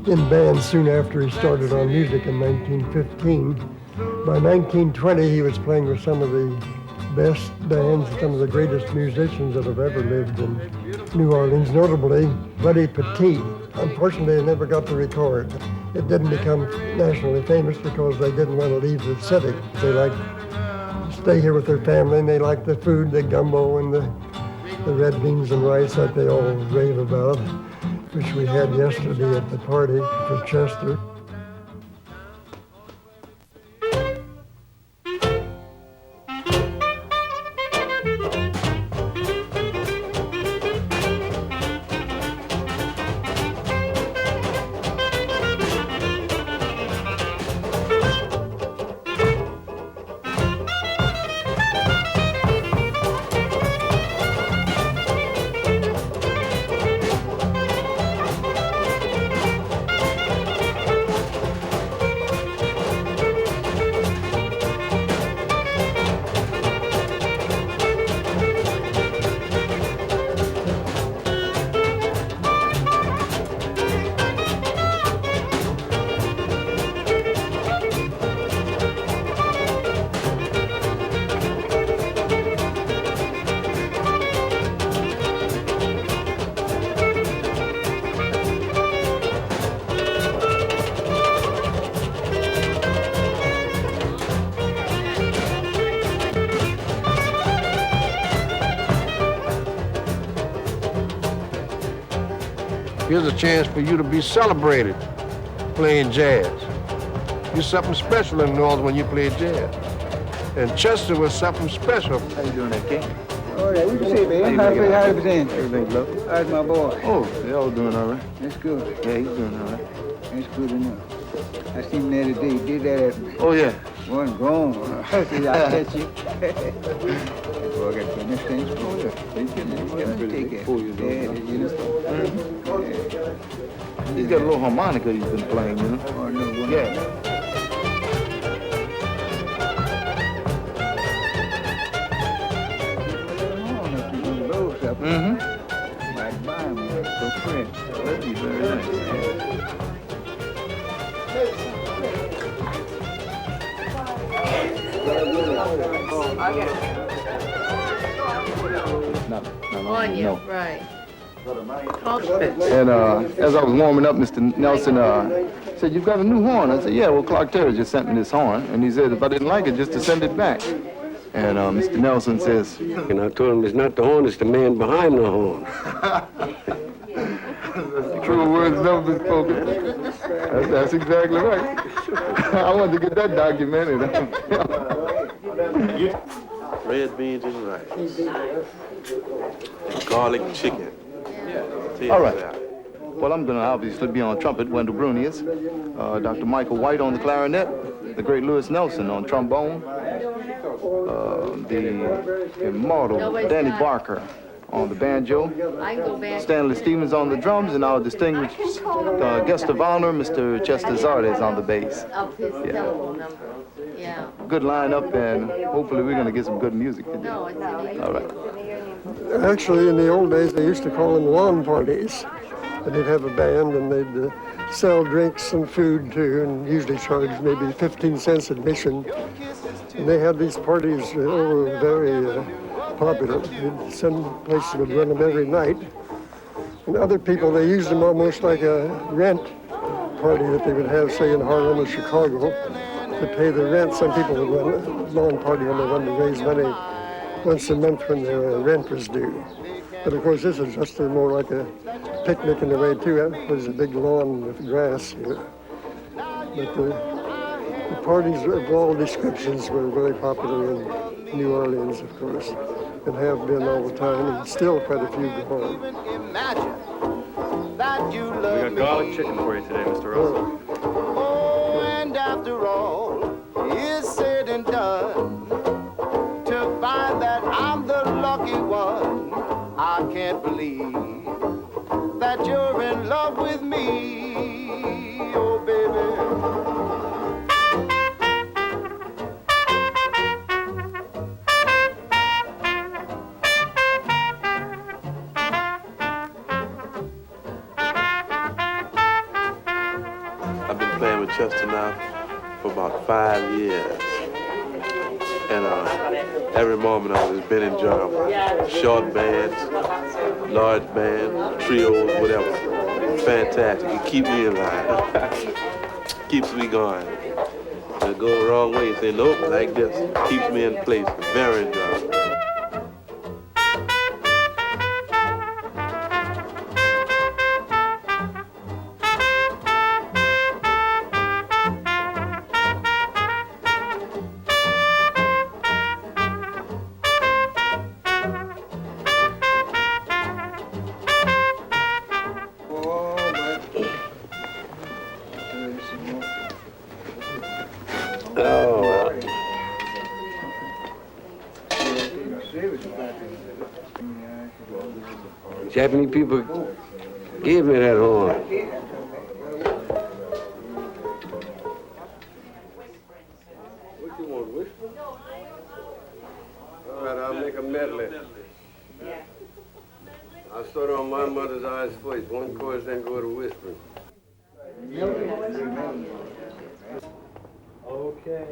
in bands soon after he started on music in 1915. By 1920, he was playing with some of the best bands, some of the greatest musicians that have ever lived in New Orleans, notably Buddy Petit. Unfortunately, they never got to record. It didn't become nationally famous because they didn't want to leave the city. They liked to stay here with their family, and they liked the food, the gumbo and the red beans and rice that they all rave about, which we had yesterday at the party for Chester. Here's a chance for you to be celebrated playing jazz. You're something special in New Orleans when you play jazz. And Chester was something special. How you doing there, King? All right, what you say, man? How's everything? Everything's lovely. How's my boy? Oh, they're all doing all right. That's good. Yeah, he's doing all right. That's good enough. I seen him the other day. He did that at Oh, yeah. one gone. I see, I catch you. That boy got some nice things. Oh, yeah. He's getting Take it. cool, you know. Yeah, you know. He's got a little harmonica he's been playing, you know. Oh, no, one. Yeah. Mm-hmm. Might buy him one for free. That'd be very nice. Anya, right. And as I was warming up, Mr. Nelson said, "You've got a new horn." I said, "Yeah, well, Clark Terry just sent me this horn." And he said, if I didn't like it, just to send it back. And Mr. Nelson says, And I told him it's not the horn, it's the man behind the horn. true words never been spoken. That's exactly right. I wanted to get that documented. Red beans and rice. And garlic chicken. All right. Well, I'm going to obviously be on trumpet, Wendell Brunius, Dr. Michael White on the clarinet, the great Lewis Nelson on trombone, the immortal Danny Barker on the banjo, Stanley Stevens on the drums, and our distinguished guest of honor, Mr. Chester Zardis on the bass. Yeah. Good lineup, and hopefully we're going to get some good music today. All right. Actually, in the old days, they used to call them lawn parties. And they'd have a band, and they'd sell drinks and food, too, and usually charge maybe 15 cents admission. And they had these parties very popular. Some places would run them every night. And other people, they used them almost like a rent party that they would have, say, in Harlem or Chicago, to pay the rent. Some people would run a lawn party when they wanted to raise money once a month when their rent was due. But of course, this is just more like a picnic in a way, too. There's a big lawn with grass here. But the parties of all descriptions were very popular in New Orleans, of course, and have been all the time, and still quite a few go on. We got garlic chicken for you today, Mr. Russell. Oh, and after all is said and done, to find that I'm the lucky one, I can't believe that you're in love with me, oh baby. Chester now for about 5 years. And every moment of it has been enjoyable. Short bands, large bands, trios, whatever. Fantastic. It keeps me in line. Keeps me going. When it goes the wrong way, you say, nope, like this. Keeps me in place. Very enjoyable. Japanese people gave me that horn. What you want, whisper? All right, I'll make a medley. I'll start on My Mother's Eyes first. One chorus, then go to whispering. Okay.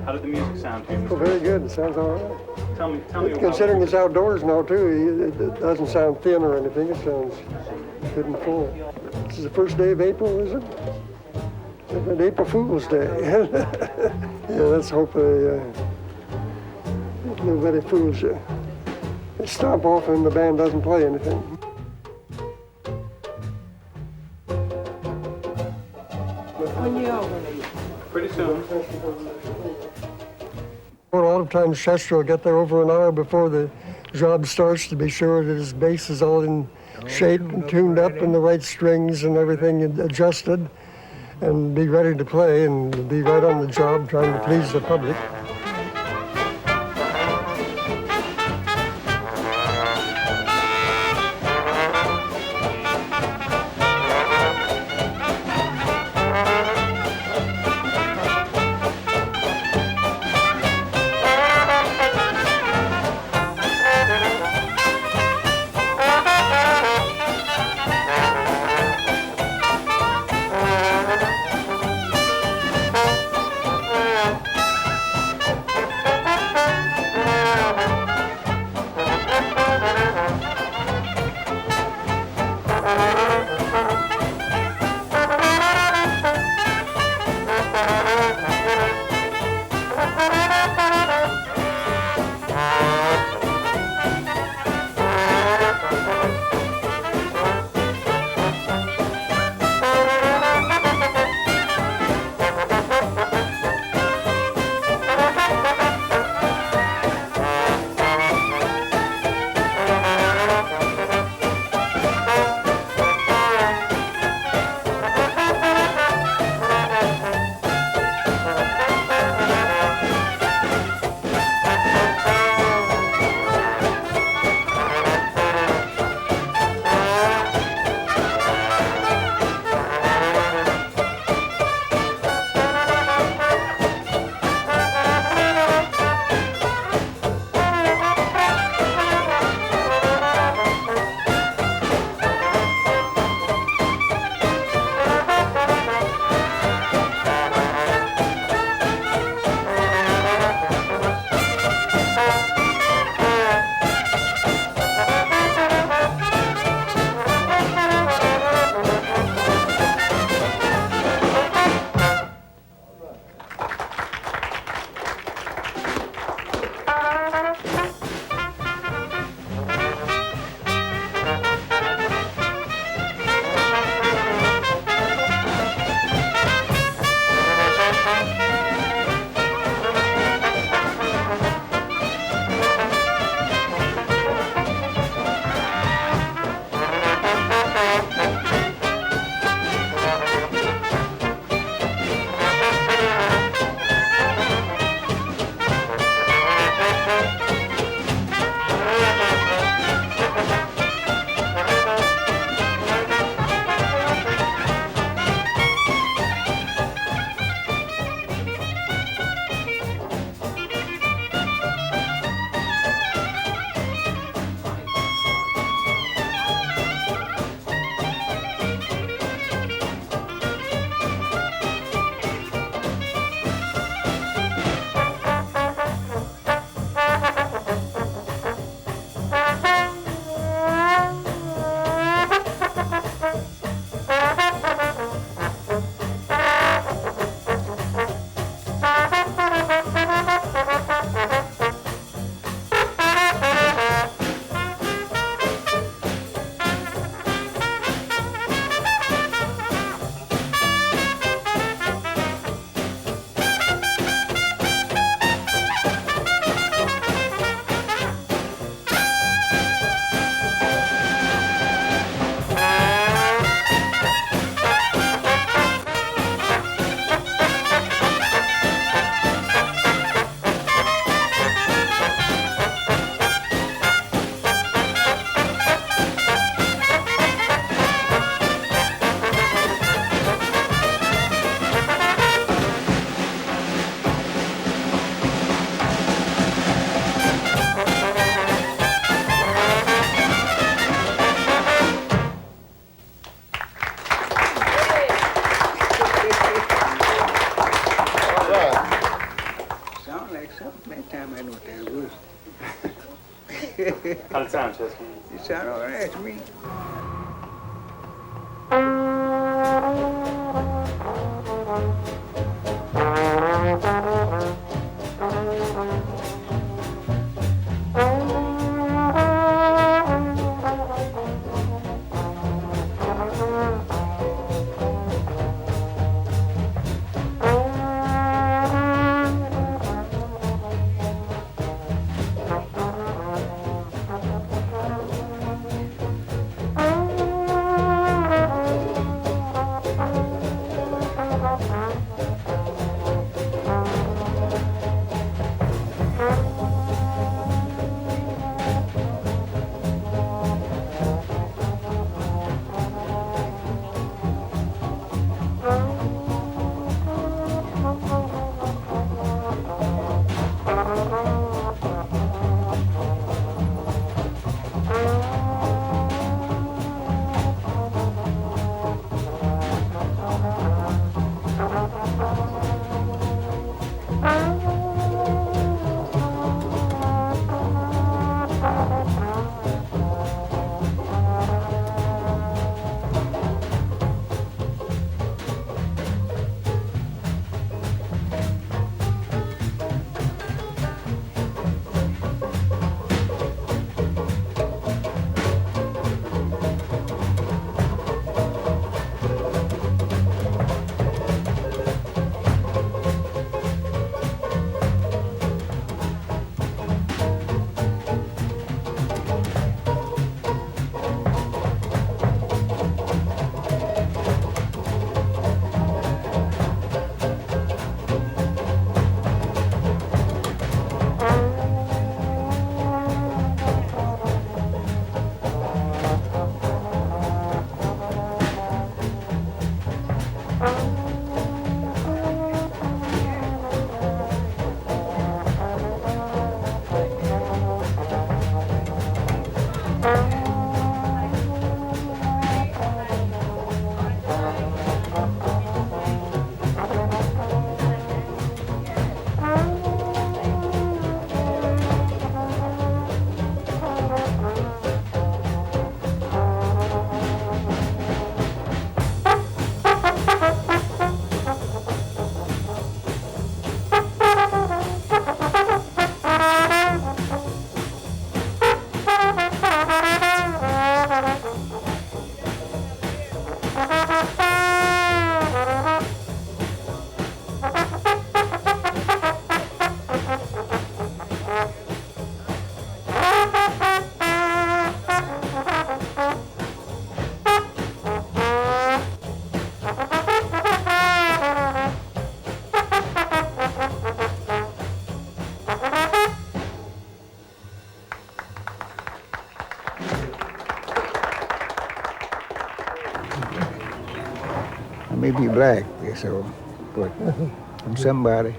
How did the music sound to you, Oh, Mr. very good. It sounds all right. Tell me Considering it's outdoors now, too, it doesn't sound thin or anything. It sounds good and full. This is the first day of April, is it? It's April Fool's Day. Yeah, let's hope nobody fools you. They stomp off and the band doesn't play anything. When you over? Pretty soon. Well, a lot of times Chester will get there over an hour before the job starts to be sure that his bass is all in shape and tuned up and the right strings and everything adjusted and be ready to play and be right on the job trying to please the public. sound, Chester? You sound all right to me. I may be black, so, but I'm somebody.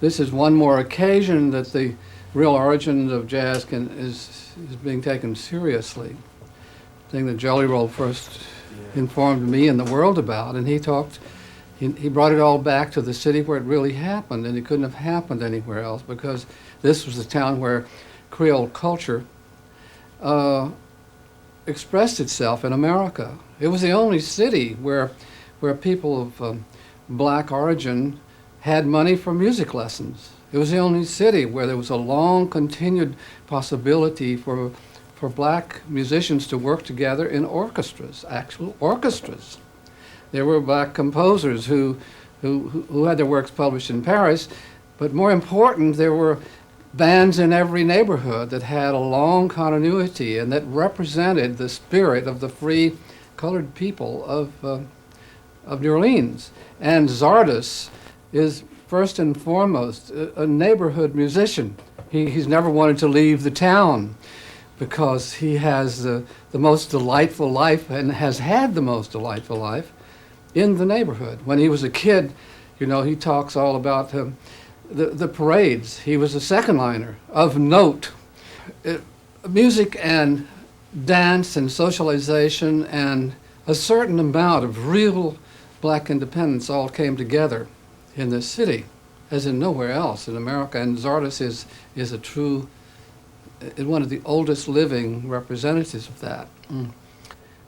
This is one more occasion that the real origins of jazz is being taken seriously. The thing that Jelly Roll first informed me and the world about, and he brought it all back to the city where it really happened, and it couldn't have happened anywhere else because this was the town where Creole culture expressed itself in America. It was the only city where people of black origin had money for music lessons. It was the only city where there was a long continued possibility for black musicians to work together in orchestras, actual orchestras. There were black composers who had their works published in Paris, but more important, there were bands in every neighborhood that had a long continuity and that represented the spirit of the free colored people of New Orleans. And Zardis is first and foremost a neighborhood musician. He's never wanted to leave the town because he has the most delightful life and has had the most delightful life in the neighborhood. When he was a kid, you know, he talks all about the parades. He was a second liner of note. Music and dance and socialization and a certain amount of real black independence all came together in this city. as in nowhere else in America. And Zardis is a true, one of the oldest living representatives of that.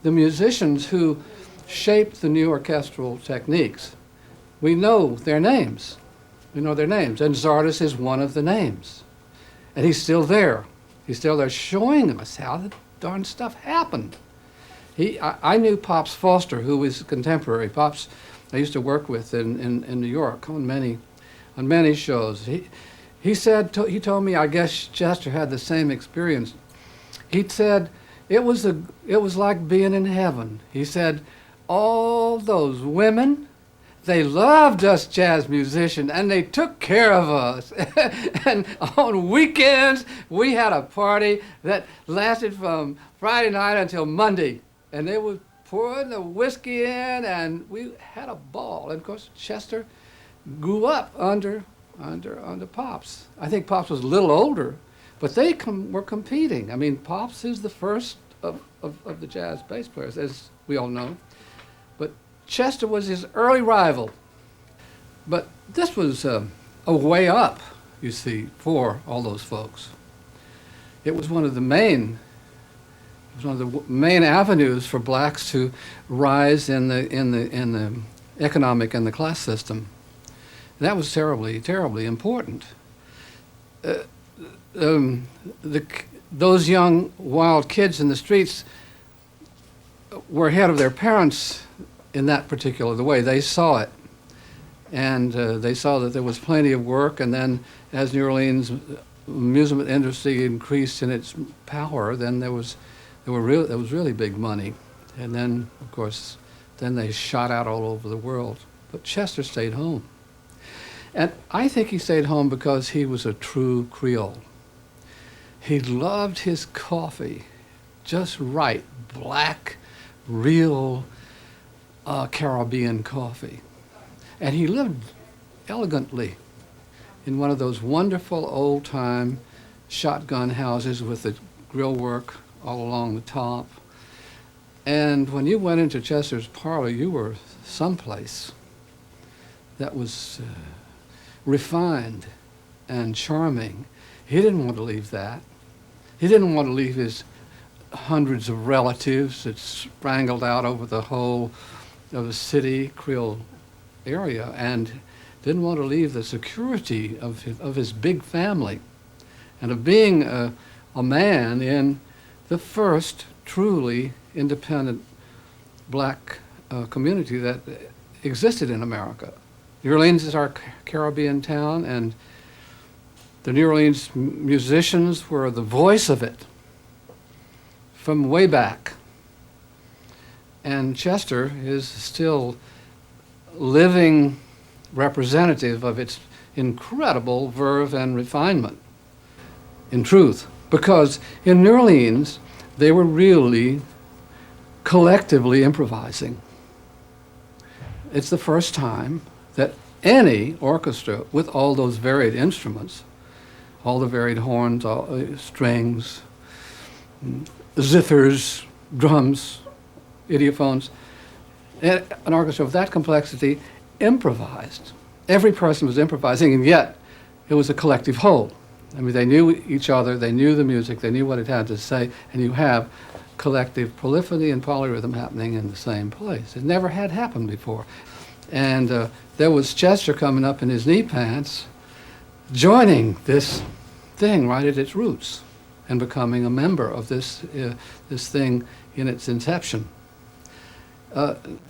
The musicians who shaped the new orchestral techniques, we know their names. We know their names, and Zardis is one of the names. And he's still there. He's still there showing us how the darn stuff happened. I knew Pops Foster, who was contemporary. Pops I used to work with in New York on many shows. He told me, I guess Chester had the same experience. He said, it was like being in heaven. He said, all those women, they loved us jazz musicians, and they took care of us. And on weekends, we had a party that lasted from Friday night until Monday. And they would pour the whiskey in, and we had a ball. And of course, Chester grew up under Pops. I think Pops was a little older, but they were competing. I mean, Pops is the first of the jazz bass players, as we all know. But Chester was his early rival. But this was a way up, you see, for all those folks. It was one of the main avenues for blacks to rise in the economic and the class system. That was terribly, terribly important. Those young, wild kids in the streets were ahead of their parents in that particular way. They saw it. And they saw that there was plenty of work, and then as New Orleans amusement industry increased in its power, then there was really big money. And then, of course, then they shot out all over the world. But Chester stayed home. And I think he stayed home because he was a true Creole. He loved his coffee, just right, black, real Caribbean coffee. And he lived elegantly in one of those wonderful old-time shotgun houses with the grill work all along the top. And when you went into Chester's parlor, you were someplace that was refined and charming. He didn't want to leave that. He didn't want to leave his hundreds of relatives that sprangled out over the whole of the city Creole area, and didn't want to leave the security of his big family and of being a man in the first truly independent black community that existed in America. New Orleans is our Caribbean town, and the New Orleans musicians were the voice of it from way back. And Chester is still living representative of its incredible verve and refinement, in truth. Because in New Orleans, they were really collectively improvising. It's the first time that any orchestra with all those varied instruments, all the varied horns, strings, zithers, drums, idiophones, an orchestra of that complexity improvised. Every person was improvising, and yet it was a collective whole. I mean, they knew each other, they knew the music, they knew what it had to say, and you have collective polyphony and polyrhythm happening in the same place. It never had happened before. And there was Chester coming up in his knee pants, joining this thing right at its roots, and becoming a member of this thing in its inception.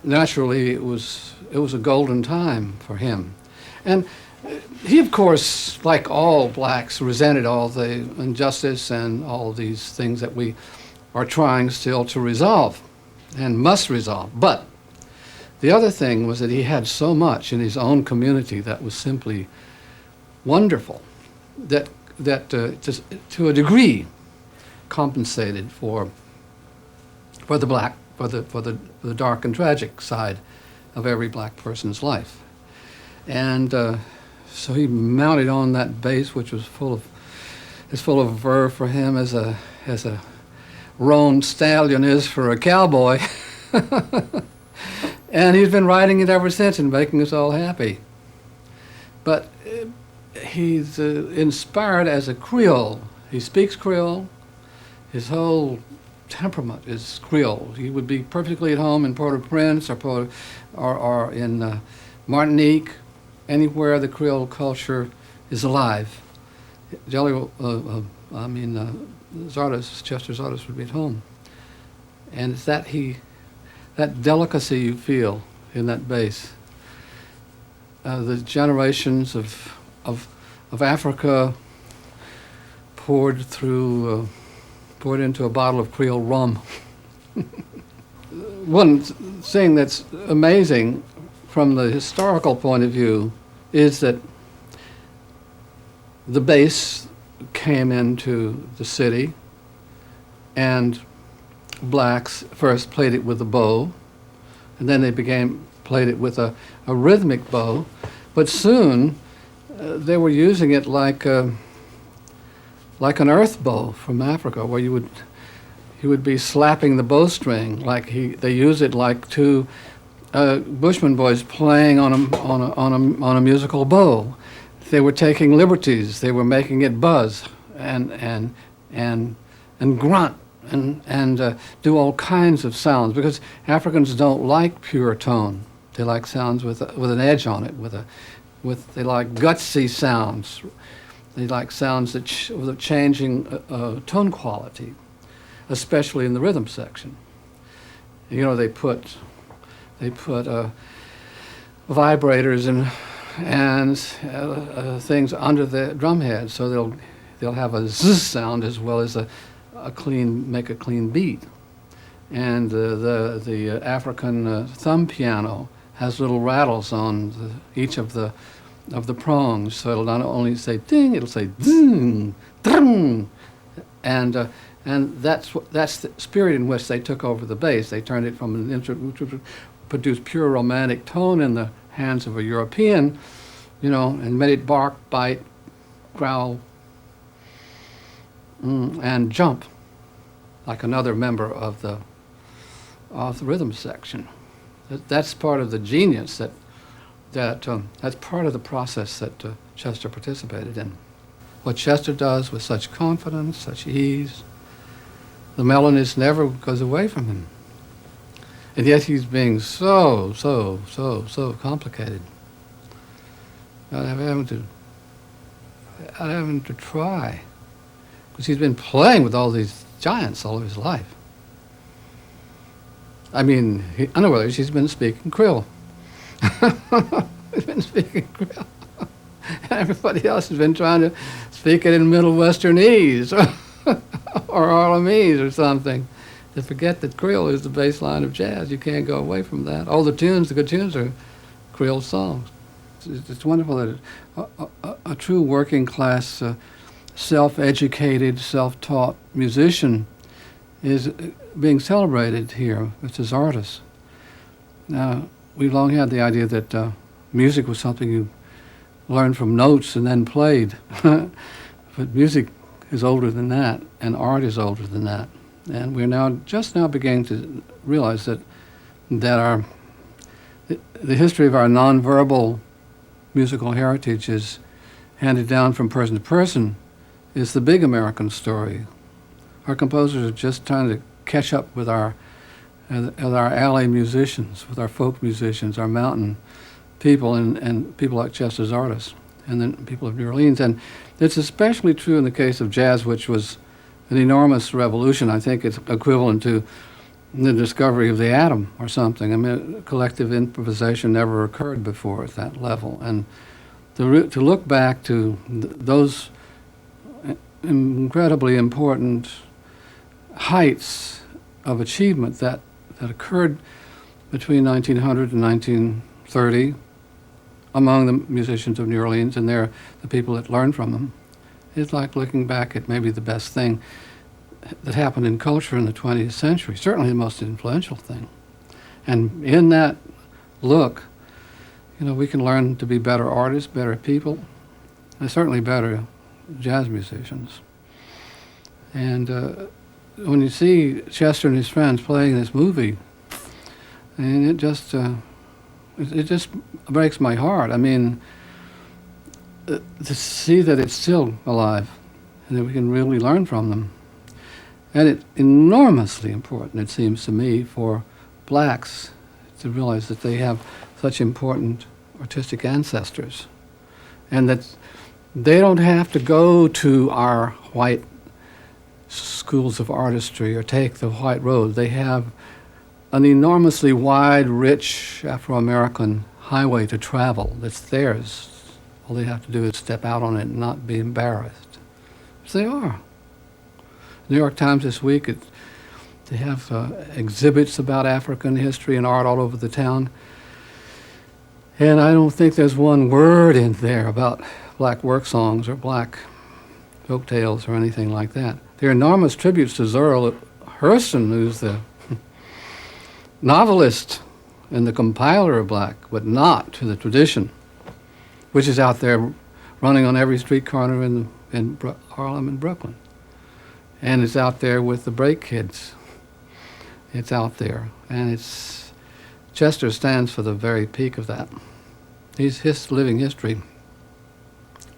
Naturally, it was a golden time for him. And he, of course, like all blacks, resented all the injustice and all these things that we are trying still to resolve and must resolve. But the other thing was that he had so much in his own community that was simply wonderful, that to a degree compensated for the dark and tragic side of every black person's life. And so he mounted on that bass, which was full of verve for him as a roan stallion is for a cowboy. And he's been riding it ever since and making us all happy. But he's inspired as a Creole. He speaks Creole. His whole temperament is Creole. He would be perfectly at home in Port-au-Prince or in Martinique, anywhere the Creole culture is alive. Zardis, Chester Zardis would be at home. And it's that delicacy you feel in that bass. The generations of Africa poured into a bottle of Creole rum. One thing that's amazing from the historical point of view is that the bass came into the city, and blacks first played it with a bow, and then they played it with a rhythmic bow, but soon they were using it like an earth bow from Africa, where he would be slapping the bowstring, they use it like two Bushman boys playing on a musical bow. They were taking liberties. They were making it buzz and grunt and do all kinds of sounds, because Africans don't like pure tone. They like sounds with an edge on it. They like gutsy sounds. They like sounds with a changing tone quality, especially in the rhythm section. You know, they put vibrators and things under the drum head, so they'll have a zzz sound as well as make a clean beat. And the African thumb piano has little rattles on each of the prongs, so it'll not only say ding, it'll say ding, ding, and that's the spirit in which they took over the bass. They turned it from an produced pure romantic tone in the hands of a European, and made it bark, bite, growl, and jump like another member of the rhythm section. That's part of the genius that's part of the process that Chester participated in. What Chester does with such confidence, such ease, the melodist never goes away from him. And yet he's being so complicated. I'm having to try, because he's been playing with all these giants all of his life. I mean, in other words, he's been speaking Creole. He's been speaking Creole. Everybody else has been trying to speak it in Middle Westernese or Harlemese or something. To forget that Creole is the bass line of jazz. You can't go away from that. All the good tunes are Creole songs. It's wonderful that a true working class, self-educated, self-taught musician is being celebrated here, Mr. Zardis. Now, we've long had the idea that music was something you learned from notes and then played. But music is older than that, and art is older than that. And we're just now beginning to realize that the history of our nonverbal musical heritage is handed down from person to person is the big American story. Our composers are just trying to catch up with our alley musicians, with our folk musicians, our mountain people, and people like Chester Zardis, and then people of New Orleans. And it's especially true in the case of jazz, which was an enormous revolution. I think it's equivalent to the discovery of the atom or something. I mean, collective improvisation never occurred before at that level. And to look back to those incredibly important heights of achievement that occurred between 1900 and 1930 among the musicians of New Orleans, and they're the people that learned from them. It's like looking back at maybe the best thing that happened in culture in the 20th century, certainly the most influential thing. And in that look, we can learn to be better artists, better people, and certainly better jazz musicians. And when you see Chester and his friends playing this movie, and it just breaks my heart. I mean, to see that it's still alive and that we can really learn from them. And it's enormously important, it seems to me, for blacks to realize that they have such important artistic ancestors and that they don't have to go to our white schools of artistry or take the white road. They have an enormously wide, rich Afro-American highway to travel that's theirs. All they have to do is step out on it and not be embarrassed. Yes, they are. New York Times this week, they have exhibits about African history and art all over the town. And I don't think there's one word in there about black work songs or black folk tales or anything like that. They're enormous tributes to Zora Hurston, who's the novelist and the compiler of black, but not to the tradition, which is out there running on every street corner in Harlem and Brooklyn. And it's out there with the break kids. It's out there. And Chester stands for the very peak of that. He's his living history.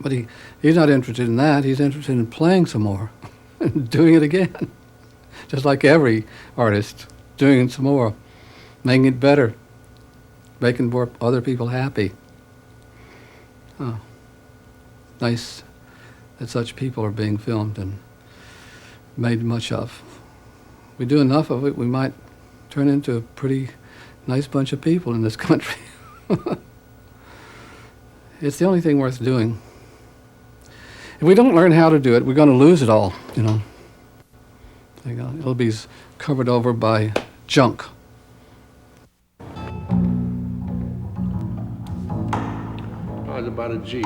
But he's not interested in that. He's interested in playing some more and doing it again. Just like every artist, doing it some more, making it better, making more other people happy. Oh, nice that such people are being filmed and made much of. We do enough of it, we might turn into a pretty nice bunch of people in this country. It's the only thing worth doing. If we don't learn how to do it, we're going to lose it all, you know. It'll be covered over by junk. How's about a G?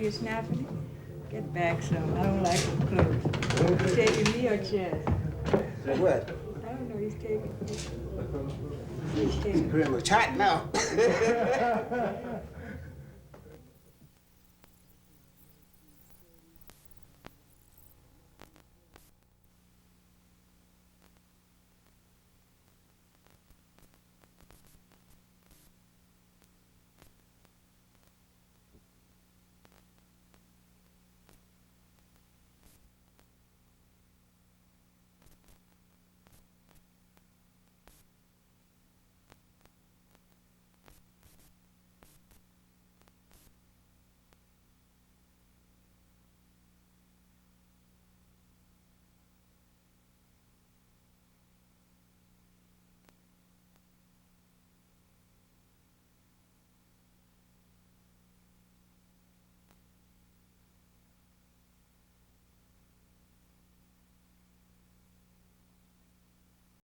you snapping it? Get back some. I don't like them close. He's taking me or Chess? What? I don't know. He's taking. It's pretty much hot now.